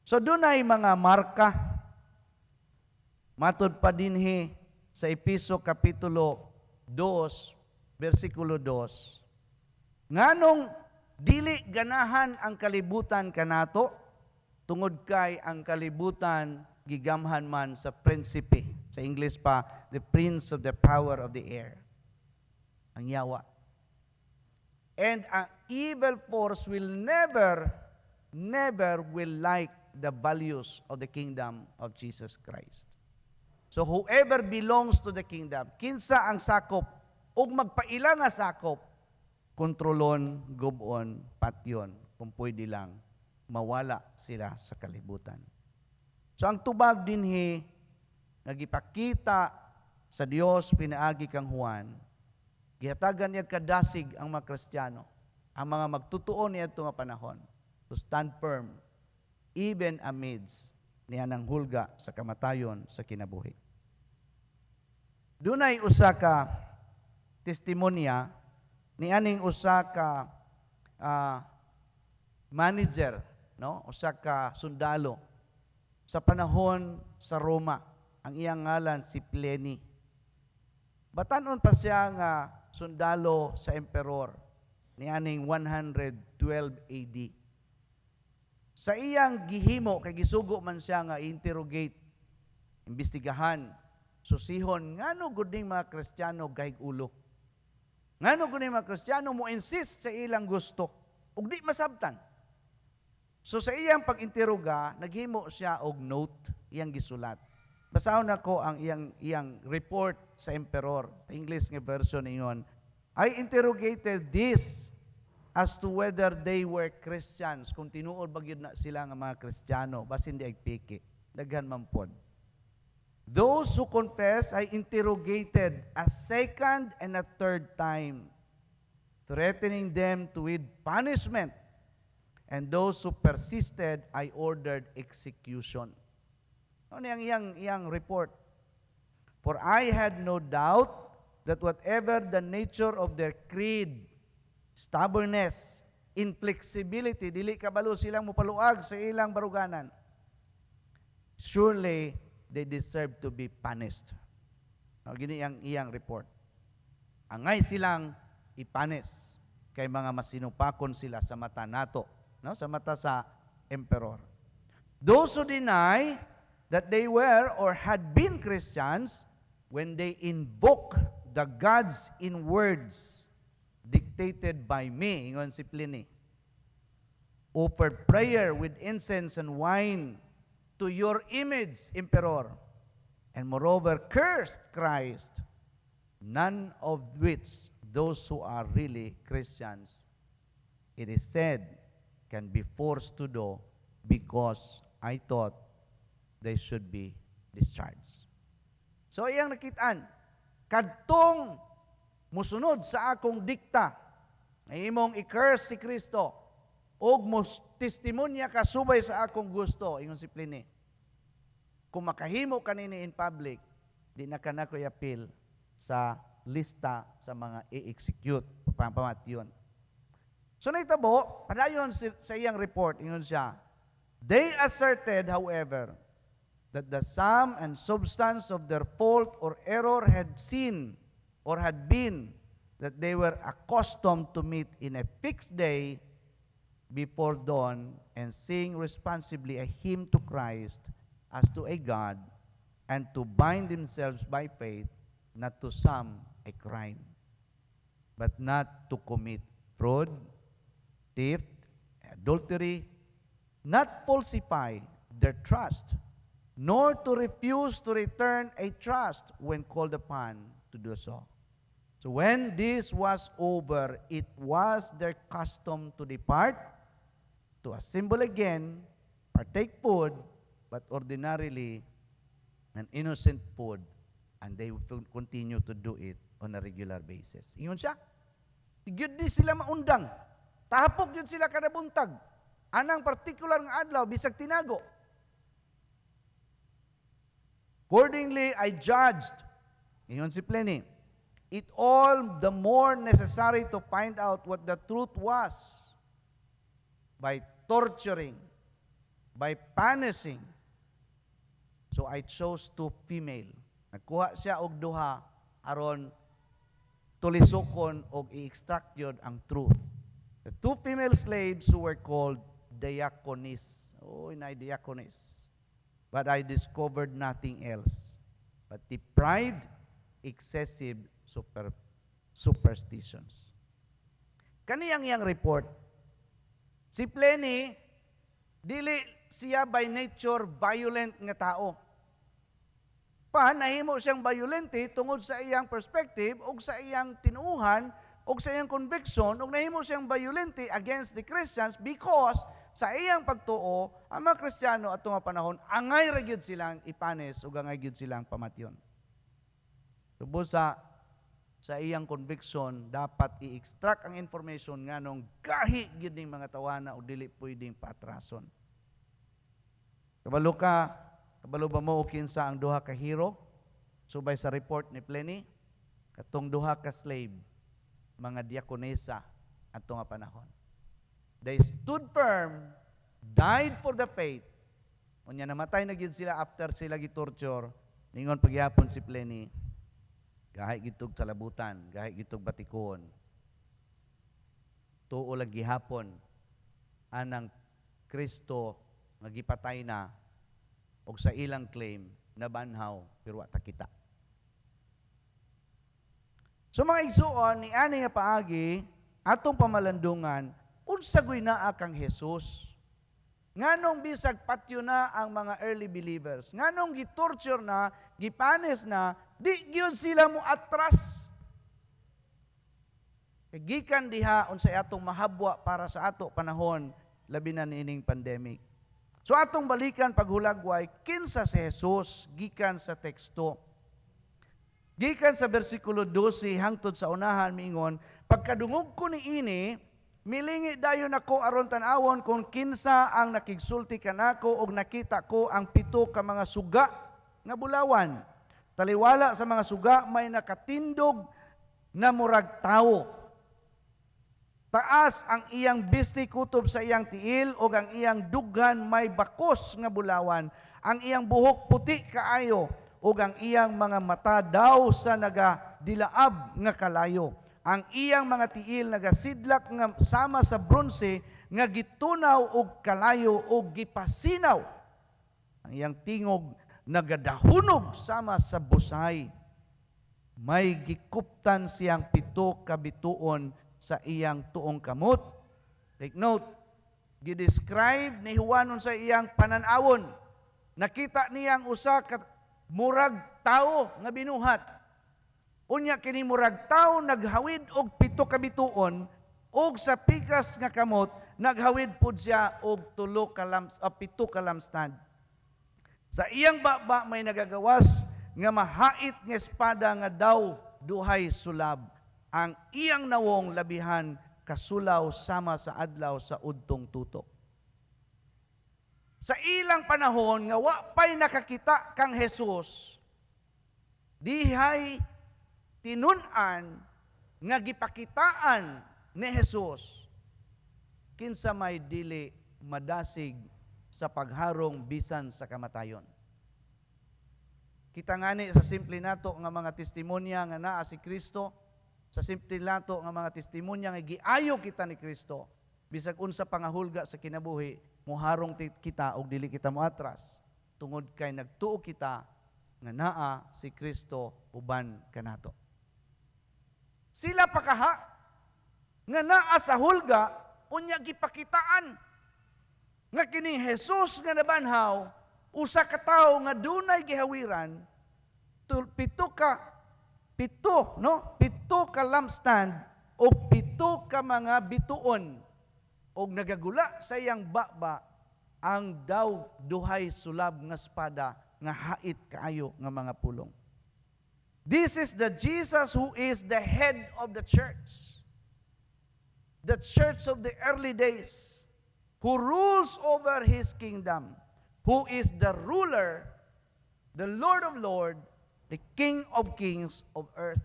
S4: So doon ay mga marka, matod pa dinhi sa Episo Kapitulo 2, versikulo 2, nganong dili ganahan ang kalibutan kanato, tungod kay ang kalibutan gigamhan man sa prinsipe. Sa English pa, the prince of the power of the air. Ang yawa. And ang evil force will never will like the values of the kingdom of Jesus Christ. So whoever belongs to the kingdom, kinsa ang sakop, ug magpaila nga sakop, kontrolon, gubon, patyon, kung pwede lang, mawala sila sa kalibutan. So ang tubag dinhi, nagipakita sa Dios pinaagi kang Juan, gihatagan niya kadasig ang mga Kristiyano, ang mga magtutuon niya ito nga panahon, to stand firm, even amidst niya ng hulga sa kamatayon sa kinabuhi. Dunay usa ka testimonya ni aning usa ka manager, no? Usa ka sundalo sa panahon sa Roma. Ang iyang ngalan si Pliny. Batanon pa siya nga sundalo sa emperor ni aning 112 AD. Sa iyang gihimo kay gisugo man siya nga interrogate, imbestigahan, susihon ngano gud ning mga Kristiyano gahig ulo. Ngano gud ning mga Kristiyano mo insist sa ilang gusto ug di masabtan. So sa iyang pag-interoga, naghimo siya og note, iyang gisulat. Basahon nako ang iyang report sa emperor. English nga version ingon, I interrogated this as to whether they were Christians. Kung tinuod ba gyud na sila nga mga Kristiyano, basin di agpiki. Daghan man pod. Those who confess, I interrogated a second and a third time, threatening them to with punishment. And those who persisted, I ordered execution. Ano yung iyang report? For I had no doubt that whatever the nature of their creed, stubbornness, inflexibility, dili kabalo silang mupaluag sa ilang baruganan, surely they deserve to be punished. Gini ang iyang report. Angay silang ipanis kay mga masinupakon sila sa mata nato, no? Sa mata sa emperor. Those who deny that they were or had been Christians, when they invoke the gods in words dictated by me, ingon si Pliny, offered prayer with incense and wine to your image, Emperor, and moreover cursed Christ, none of which those who are really Christians, it is said, can be forced to do because I thought they should be discharged. So iyang nakitaan, kadtong musunod sa akong dikta, na imong i-curse si Kristo, og mo testimonya ka subay sa akong gusto, ingon si Pliny. Kung makahimo kanini in public, di na kanako i-appeal sa lista sa mga i-execute, pampamatyon. So naitabo, padayon sa iyang report, ingon siya, they asserted, however, that the sum and substance of their fault or error had seen or had been that they were accustomed to meet in a fixed day before dawn and sing responsibly a hymn to Christ as to a God, and to bind themselves by faith, not to some a crime, but not to commit fraud, theft, adultery, not falsify their trust, nor to refuse to return a trust when called upon to do so. So when this was over, it was their custom to depart, to assemble again, partake food, but ordinarily an innocent food, and they will continue to do it on a regular basis. Ingon siya, gyud di sila maundang, tapok gyud sila kada buntag, anang particular nga adlaw, bisag tinago. Accordingly, I judged, ingon si Pliny, it all the more necessary to find out what the truth was by torturing, by punishing. So I chose two female. Nagkuha siya og duha aron tulisokon og i-extract yun ang truth. The 2 female slaves who were called diaconess. Oh, inay diaconess. But I discovered nothing else but deprived, excessive superstitions. Kaniyang iyang report, si Pliny, dili siya by nature violent nga tao. Nahimo siyang violente tungod sa iyang perspective o sa iyang tinuuhan o sa iyang conviction o nahimo siyang violente against the Christians because sa iyang pagtuo, ang mga Kristiyano at nga panahon, angay ra gyud silang ipanes o angay gyud silang pamatyon. Tubos sa iyang conviction, dapat i-extract ang information nga nung gahi gyud ning mga tawana o dili pwedeng paatrason. Kabalo ba mo o kinsa ang duha ka hero? Subay sa report ni Pliny, katong duha ka slave, mga diakonesa at nga panahon. They stood firm, died for the faith. Unya namatay na gyud sila after sila gitorture. Ningon pagyapon si Pliny, gahi gitog salabutan, gahi gitog batikon. Tuo lang gihapon anang Kristo nga gipatay na og sa ilang claim na banhaw pero wa ta kita. So mga igsuon ni ani nga paagi atong pamalandungan unsa goy naa kang Hesus. Nganong bisag patyo na ang mga early believers. Nganong gitorture na, gipanes na, di gyud sila mo atras. Gikan diha unsay atong mahabwa para sa ato panahon labi na niining pandemic. So atong balikan paghulagway kinsa si Jesus gikan sa teksto. Gikan sa bersikulo 12 hangtod sa unahan miingon, pagkadungog ko niini, milingi dayon ako aron tan-awon kung kinsa ang nakigsulti kanako og nakita ko ang 7 ka mga suga nga bulawan. Taliwala sa mga suga may nakatindog na murag tawo. Taas ang iyang bisti kutob sa iyang tiil o ang iyang dughan may bakos nga bulawan. Ang iyang buhok puti kaayo o ang iyang mga mata daw sa nagadilaab nga kalayo. Ang iyang mga tiil nagasidlak nga sama sa bronze nga gitunaw og kalayo o gipasinaw. Ang iyang tingog nagadahunog sama sa busay. May gikuptan siyang 7 ka bituon sa iyang tuong kamot. Take note, gidescribe ni Juan sa iyang pananawon. Nakita niyang usa ka murag tao nga binuhat. Unya kini murag tao naghawid og 7 ka bituon og sa pikas nga kamot naghawid pud siya og 7 ka lampstand. Sa iyang baba may nagagawas nga mahait nga espada nga daw duhay sulab. Ang iyang nawong labihan kasulaw sama sa adlaw sa udtong tutok. Sa ilang panahon nga wa pay nakakita kang Jesus, dihay tinun-an nga gipakitaan ni Jesus kinsa may dili madasig sa pagharong bisan sa kamatayon. Kita ngani sa simple nato nga mga testimonya nga naa si Kristo, sa simple nato nga mga testimonya nga giayo kita ni Kristo, bisag unsa pangahulga sa kinabuhi, muharong kita og dili kita moatras tungod kay nagtuo kita nga naa si Kristo uban kanato. Sila pakaha nga naa sa hulga unya gipakitaan nga kining Jesus nga nabanhaw usa ka tawo nga dunay gihawiran 7 ka lampstand o 7 ka mga bituon og nagagula sa iyang baba ang daw duhay sulab nga espada nga hait kaayo nga mga pulong. This is the Jesus who is the head of the church. The church of the early days, who rules over his kingdom, who is the ruler, the Lord of lords, the King of kings of earth.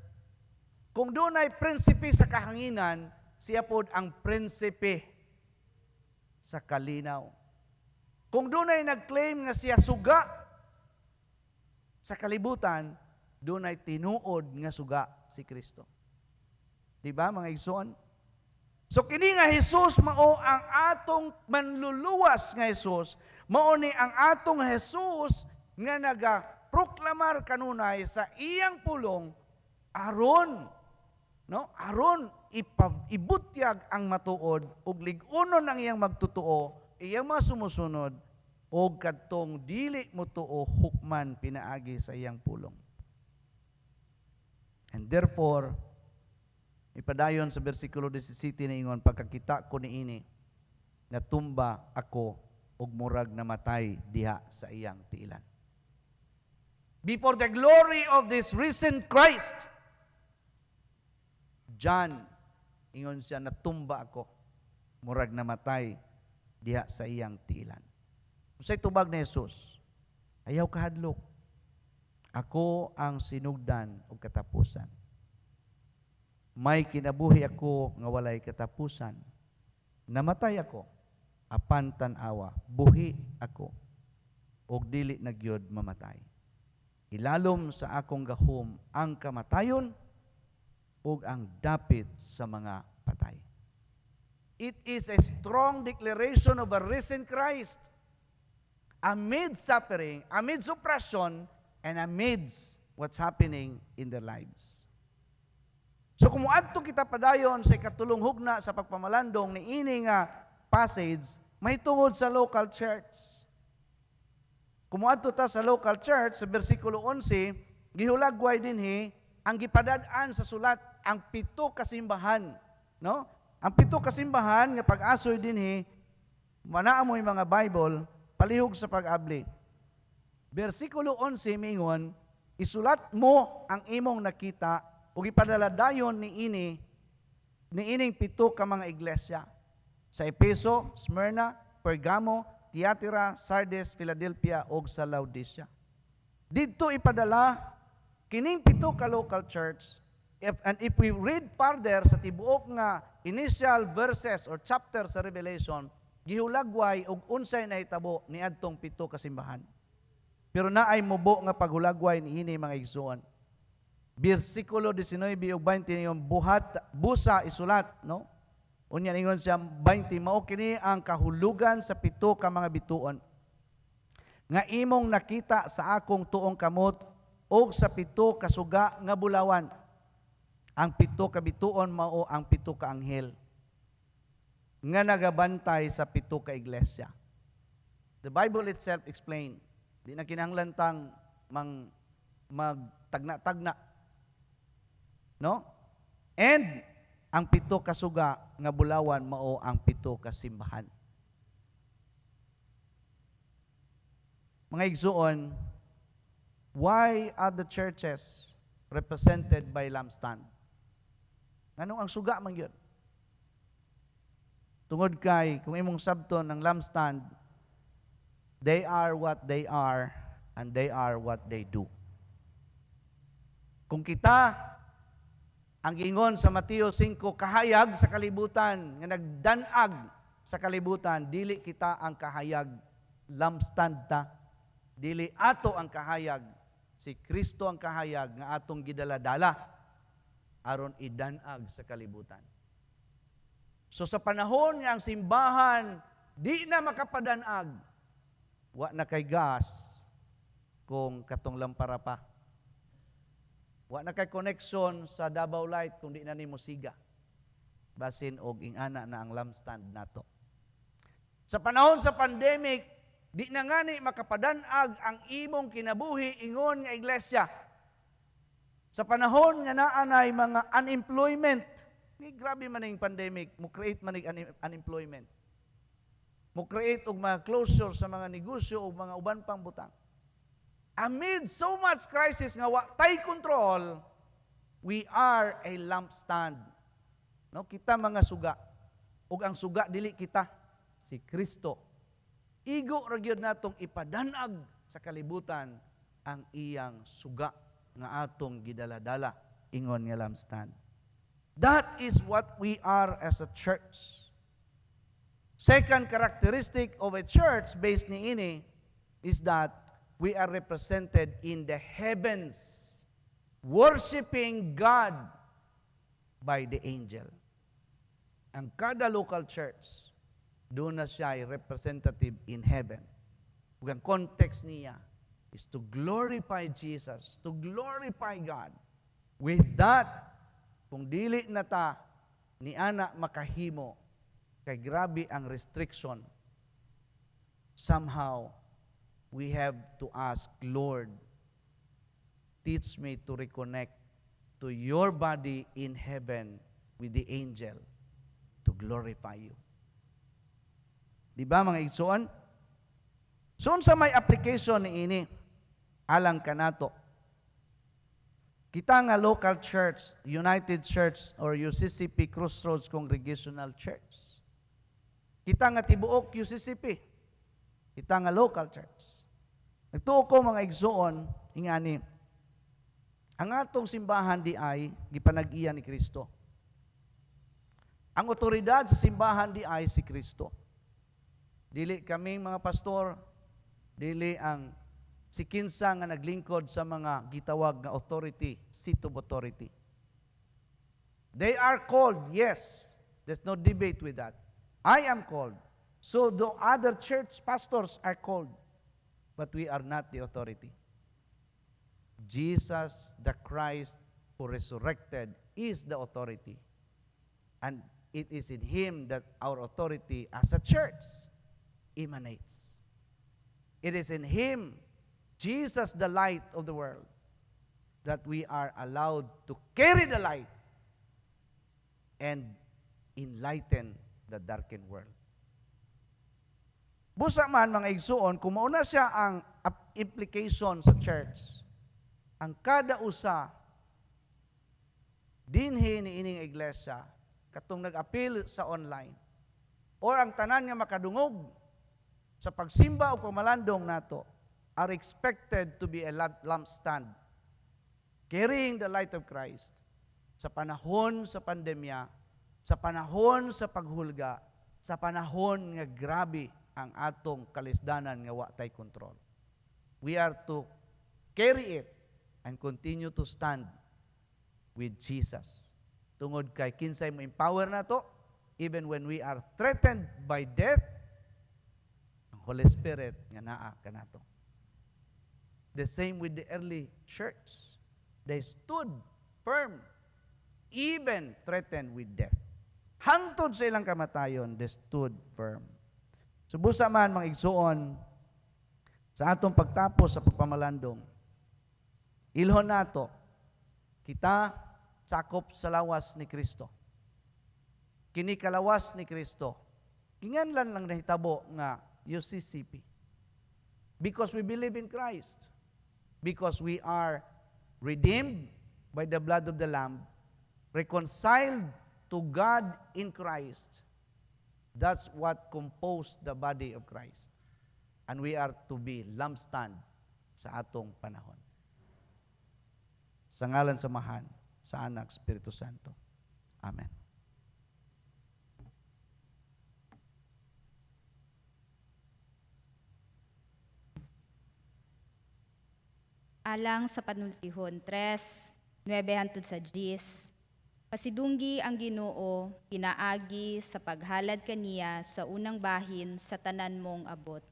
S4: Kung doon ay prinsipe sa kahanginan, siya po ang prinsipe sa kalinaw. Kung doon ay nag-claim nga siya suga sa kalibutan, doon ay tinuod nga suga si Kristo. Diba mga igsoon? So kini nga Jesus mao ang atong manluluwas nga Jesus, mao ni ang atong Jesus nga naga-proklamar kanunay sa iyang pulong aron ibutyag ang matuod ug lig-unon ang iyang magtutuo, iyang mga sumusunod og kadtong dili motuo hukman pinaagi sa iyang pulong. And therefore, ipadayon sa bersikulo 17 na ingon, pagkakita ko niini, natumba ako ug murag namatay diha sa iyang tiilan. Before the glory of this risen Christ, John, ingon siya, natumba ako, murag namatay diha sa iyang tiilan. Usay tubag ni Jesus, ayaw kahadlok, ako ang sinugdan ug katapusan. May kinabuhi ako nga walay katapusan. Namatay ako, apan tan-awa, buhi ako, ug dili na gyud mamatay. Ilalom sa akong gahom ang kamatayon ug ang dapit sa mga patay. It is a strong declaration of a risen Christ amid suffering, amid oppression, and amidst what's happening in their lives. So kung muadto kita padayon sa ikatulong hugna sa pagpamalandong ni ini nga passage, may tungod sa local church. Kung muadto ta sa local church, sa bersikulo 11, gihulagway dinhi ang gipadad-an sa sulat ang 7 kasimbahan, no? Ang 7 kasimbahan nga pag-asoy dinhi, manaamoy mga Bible, palihog sa pag-abli. Bersikulo 11 mingon, isulat mo ang imong nakita ug ipadaladayon ni ining 7 ka mga iglesia sa Efeso, Smyrna, Pergamo, Tiatira, Sardes, Philadelphia ug sa Laodicea. Didto ipadala kining 7 ka local church. If we read further sa tibuok nga initial verses or chapter sa Revelation, gihulagway og unsay nahitabo niadtong 7 ka simbahan. Pero naay mubo nga paghulagway niini mga igsoon. Bersikulo 19 ug 20 yung busa isulat, no? Unya ingon siya 20, mao kini ang kahulugan sa 7 ka mga bituon nga imong nakita sa akong tuong kamot og sa 7 ka suga nga bulawan. Ang 7 ka bituon mao ang 7 ka anghel nga nagabantay sa 7 ka iglesia. The Bible itself explain, di na kinahanglan tang magtagna-tagna. No? And ang 7 ka suga nga bulawan mao ang 7 ka simbahan. Mga igsoon, why are the churches represented by lampstand? Anong ang suga man yun? Tungod kay, kung imong sabton ng lampstand, they are what they are and they are what they do. Kung kita ang giingon sa Mateo 5, kahayag sa kalibutan, nga nagdanag sa kalibutan, dili kita ang kahayag, lampstand ta. Dili ato ang kahayag, si Kristo ang kahayag nga atong gidaladala aron idanag sa kalibutan. So sa panahon nga ang simbahan di na makapadanag, wa na kay gas kung katong lampara pa. Wa na kay connection sa Davao Light kung di na nimo siga. Basin og ingana na ang lampstand nato. Sa panahon sa pandemic, di na ngani makapadanag ang imong kinabuhi ingon nga iglesia. Sa panahon nga naanay mga unemployment, ni grabe man ang pandemic, mo create man unemployment. Mo create og mga closure sa mga negosyo o mga uban pang butang. Amid so much crisis nga wa tay control, we are a lampstand. No, kita mga suga. Ug ang suga dili kita, si Kristo. Igo ra gyud natong ipadanag sa kalibutan ang iyang suga nga atong gidaladala ingon nga lampstand. That is what we are as a church. Second characteristic of a church based niini is that we are represented in the heavens, worshiping God by the angel. ang kada local church, doon na siya ay representative in heaven. Ug ang context niya is to glorify Jesus, to glorify God. With that, kung dili na ta ni ana makahimo, kay grabe ang restriction, somehow, we have to ask, Lord, teach me to reconnect to your body in heaven with the angel to glorify you. Di ba mga igsoon? So, sa may application ni ini, alang kanato. Kita nga local church, United Church, or UCCP Crossroads Congregational Church. Kita nga tibuok UCCP. Kita nga local church. Nagtuo ko mga igsoon, ingani, ang atong simbahan di ay gipanag-iya ni Kristo. Ang otoridad sa simbahan di ay si Kristo. Dili kaming mga pastor, dili ang si kinsa nga naglingkod sa mga gitawag nga authority, seat of authority. They are called, yes. There's no debate with that. I am called. So the other church pastors are called. But we are not the authority. Jesus, the Christ who resurrected, is the authority. And it is in Him that our authority as a church emanates. It is in Him, Jesus, the light of the world, that we are allowed to carry the light and enlighten the darkened world. Busa man mga igsuon, kung mauna siya ang implication sa church, ang kada usa dinhi ni ining iglesia katong nag-appeal sa online or ang tanan nga makadungog sa pagsimba o pamalandong nato are expected to be a lampstand carrying the light of Christ sa panahon sa pandemya, sa panahon sa paghulga, sa panahon nga grabe ang atong kalisdanan nga wa tay kontrol. We are to carry it and continue to stand with Jesus. Tungod kay kinsay mo empower na to, even when we are threatened by death, ang Holy Spirit nga naa kanato. The same with the early church. They stood firm, even threatened with death. Hangtod sa ilang kamatayon, they stood firm. Subusa man mga igsuon, sa atong pagtapos sa pagpamalandong, ilhon nato, kita sakop sa lawas ni Kristo. Kini kalawas ni Kristo. Inganlan lang nahitabo nga UCCP. Because we believe in Christ. Because we are redeemed by the blood of the Lamb, reconciled to God in Christ. That's what composed the body of Christ. And we are to be lampstand sa atong panahon. Sa ngalan samahan, sa Anak, Espiritu Santo. Amen.
S2: Alang sa panultihon, 3:9 hangtod sa 10. Pasidunggi ang Ginoo pinaagi sa paghalad kaniya sa unang bahin sa tanan mong abot.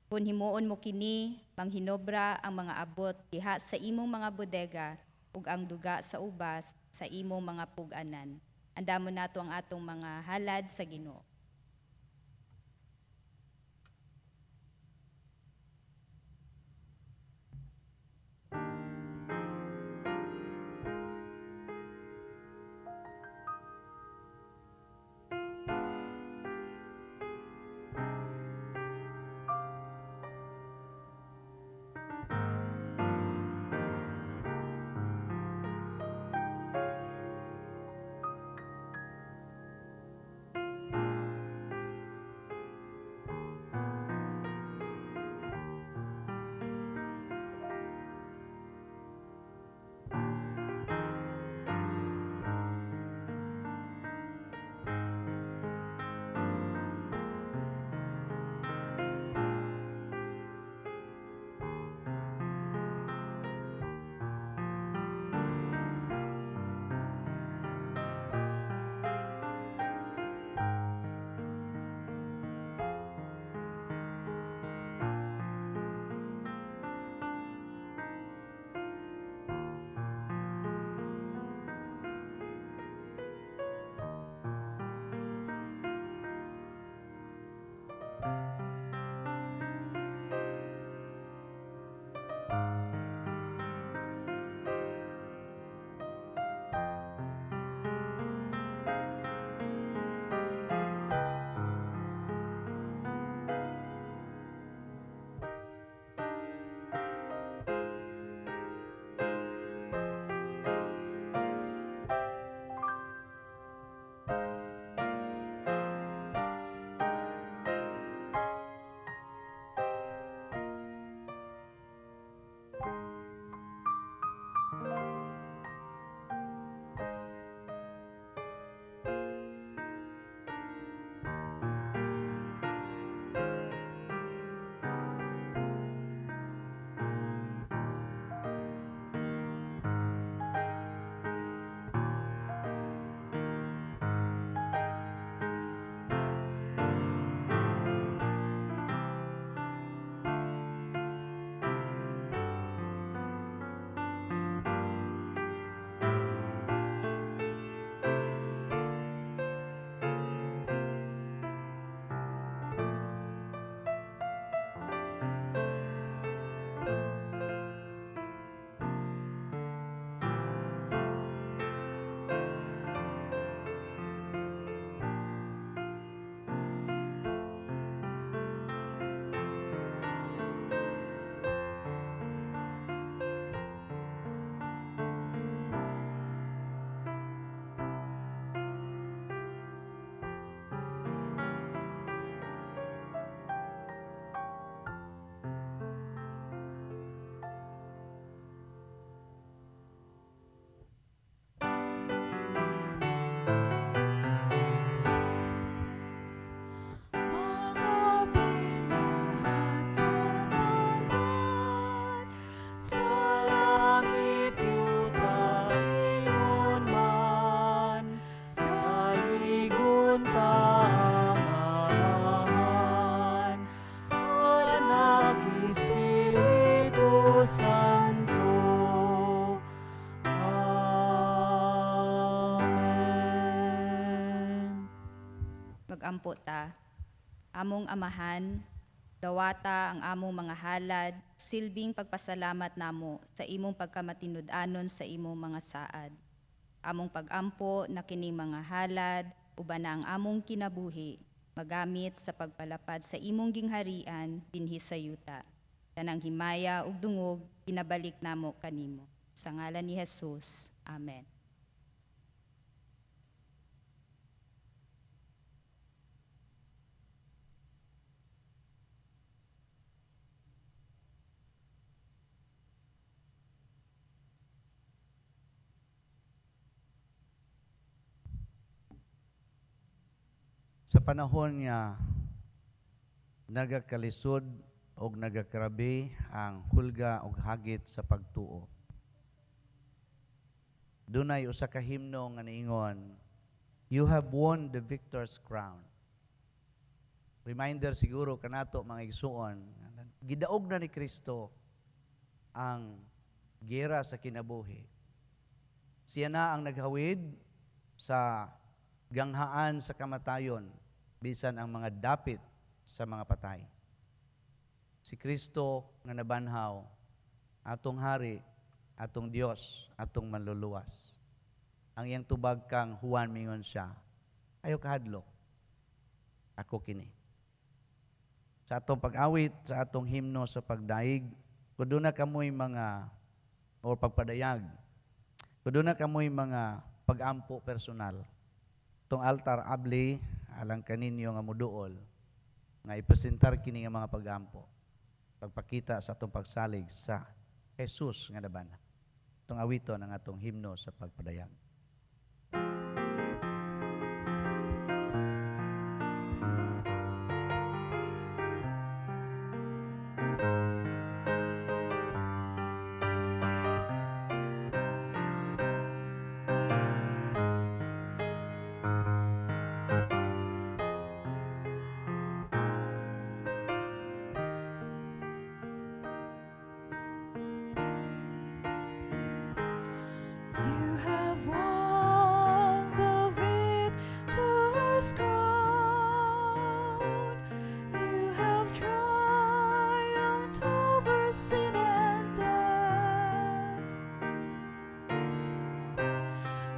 S2: Kung himuon mo kini, manghinobra ang mga abot diha sa imong mga bodega ug ang duga sa ubas sa imong mga pug-anan. Andamon nato ang atong mga halad sa Ginoo.
S3: Sa langit yuta ingon man, daigon ta ang amahan, Anak, Espiritu Santo. Amen.
S2: Magampo ta. Among Amahan, dawata ang among mga halad, silbing pagpasalamat namo sa imong pagkamatinud-anon sa imong mga saad. Among pagampo na kining mga halad, uban na ang among kinabuhi, magamit sa pagpalapad sa imong gingharian dinhi sa yuta. Tanang himaya ug dungog, ginabalik namo kanimo. Sa ngalan ni Jesus. Amen.
S4: Sa panahon nga nagakalisod o nagakrabi ang hulga o hagit sa pagtuo. Dunay usa ka himno nga niingon, "You have won the victor's crown." Reminder siguro kanato mga igsuon, gidaog na ni Kristo ang giyera sa kinabuhi. Siya na ang naghawid sa ganghaan sa kamatayon, bisan ang mga dapit sa mga patay. Si Kristo nga nabanhaw, atong hari, atong Dios, atong manluluwas. Ang iyang tubag kang Juan mingon siya, ayo kahadlok, ako kini. Sa atong pag-awit, sa atong himno sa pagdaig, kuduna kamoy mga, o pagpadayag, kuduna kamoy mga pag-ampo personal. Itong altar abli, alang kaninyo nga muduol, nga ipresentar kini nga mga pag-ampo, pagpakita sa atong pagsalig sa Jesus nga nabana. Itong awiton ang atong himno sa pagpadayag.
S3: You have won the victor's crown. You have triumphed over sin and death.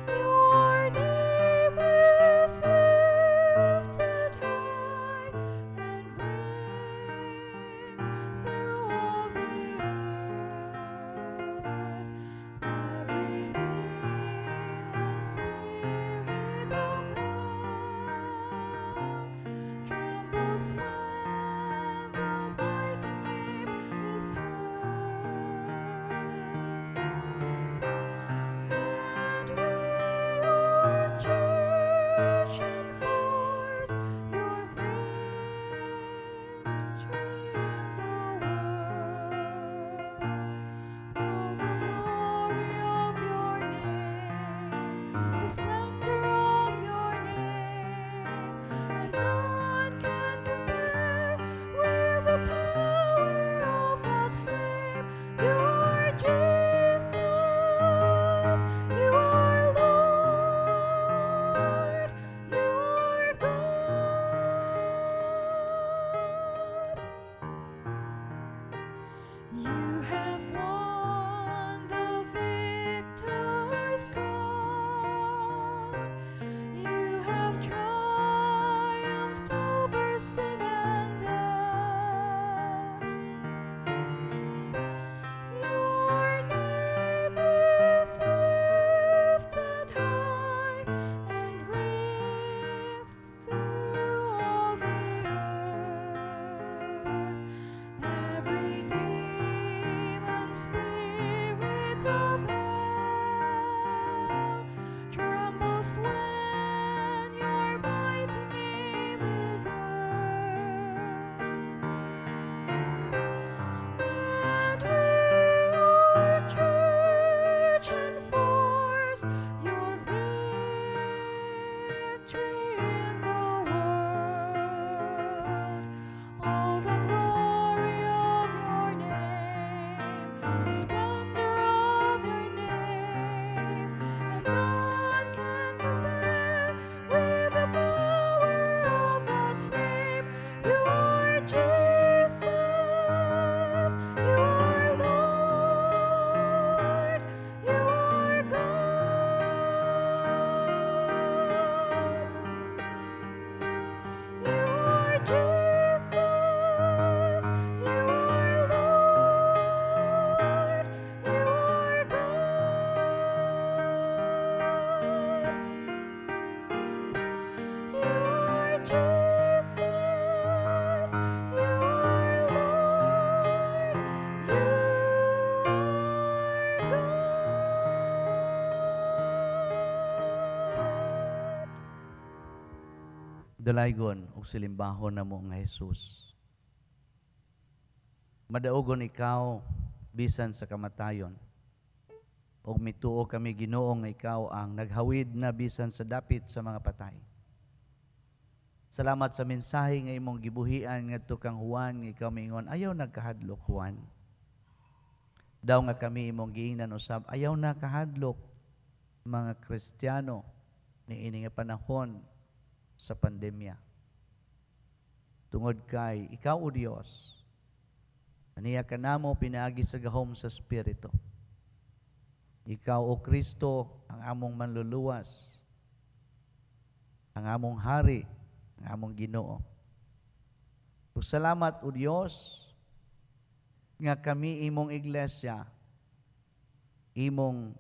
S3: Your name is lifted high and rings through all the earth. Every demon spirit of hell trembles when the mighty name is heard. And we, your church, enforce your victory in the world. Oh, the glory of your name, the splendor of your name, and none can compare with the power of that name. You are Jesus, you are Lord, you are God. You have won the victor's crown. You have triumphed over sin and death. Your name is lifted high and rings through all the earth. Every demon spirit of hell trembles when your mighty name is heard. Jesus, you are Lord, you are God.
S4: Dalaygon ug silimbahon namo nga Hesus. Madaogon ikaw bisan sa kamatayon. Og mituo kami Ginoo nga ikaw ang naghawid na bisan sa dapit sa mga patay. Salamat sa mensahe nga imong gibuhian ngadto kang Juan nga ikaw miingon ayaw nagkahadlok Juan. Daw nga kami imong giingnan usab ayaw na kahadlok mga Kristiyano niini nga panahon sa pandemya. Tungod kay ikaw o Dios, aniya ka namo pinaagi sa gahom sa Espiritu. Ikaw o Kristo ang among manluluwas, ang among hari, ang among Ginoo. Ug salamat o Dios nga kami imong iglesia, imong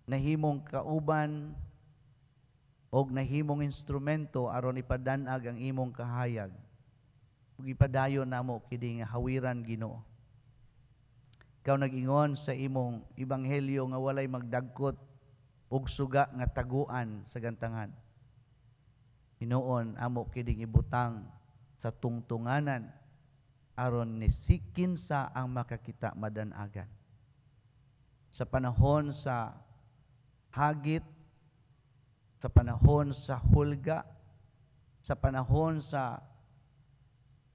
S4: nahimong kauban og nahimong instrumento aron ipadan-ag ang imong kahayag. Ug ipadayon namo kini nga hawiran Ginoo. Ikaw nag-ingon sa imong ebanghelyo nga walay magdagkot og suga nga taguan sa gantangan. Hinoon amo kini ibutang sa tungtunganan aron ni sikinsa ang makakita madan-agan. Sa panahon sa hagit, sa panahon sa hulga, sa panahon sa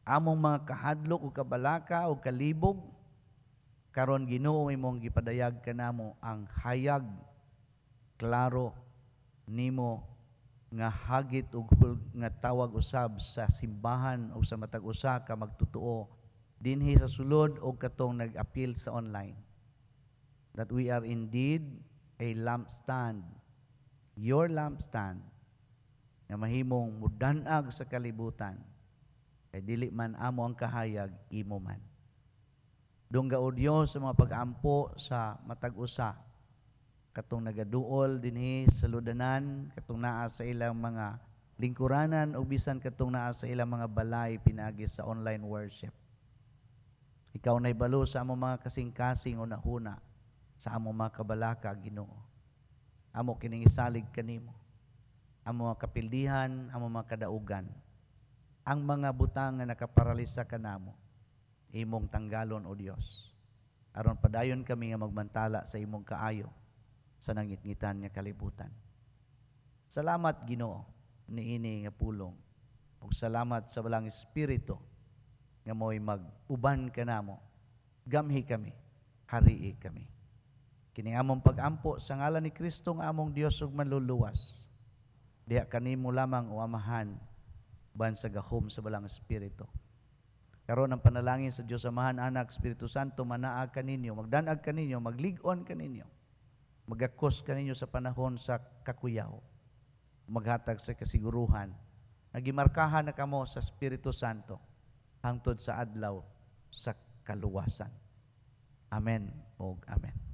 S4: among mga kahadlok o kabalaka o kalibog, karon Ginoo imong gipadayag kanamo ang hayag klaro nimo nga hagit ug nga tawag usab sa simbahan o sa matag usa ka magtutuo dinhi sa sulod o katong nag-appeal sa online, that we are indeed a lampstand, your lampstand, nga mahimong mudan-ag sa kalibutan. Kay dili man amo ang kahayag, imo man. Dungga o Dios sa mga pag-ampo sa matag usa katong nagaduol dinhi sa ludanan, katong naa sa ilang mga lingkuranan o bisan katong naa sa ilang mga balay pinagi sa online worship. Ikaw na ibalo sa among mga kasing-kasing una-huna sa among mga kabalaka, Ginoo. Amo kining isalig kanimo. Among mga kapildihan, among mga kadaugan. Ang mga butang nga nakaparalisa kanamo, imong tanggalon o Dios. Aron padayon kami nga magmantala sa imong kaayo sa nangitngitan nga kalibutan. Salamat Ginoo niini nga pulong. Ug salamat sa walang espiritu nga mo'y mag-uban kanamo. Gamhi kami, harii kami. Kini among pag-ampo sa ngalan ni Kristo nga among Dios ug manluluwas. Diha kanimo lamang o Amahan ban sa gahom sa balang espiritu. Karon ang panalangin sa Dios Amahan, Anak, Espiritu Santo manaag kaninyo, magdanag kaninyo, maglig-on kaninyo, magakos kaninyo sa panahon sa kakuyaw, maghatag sa kasiguruhan, nagimarkahan na kamo sa Espiritu Santo hangtod sa adlaw sa kaluwasan. Amen o amen.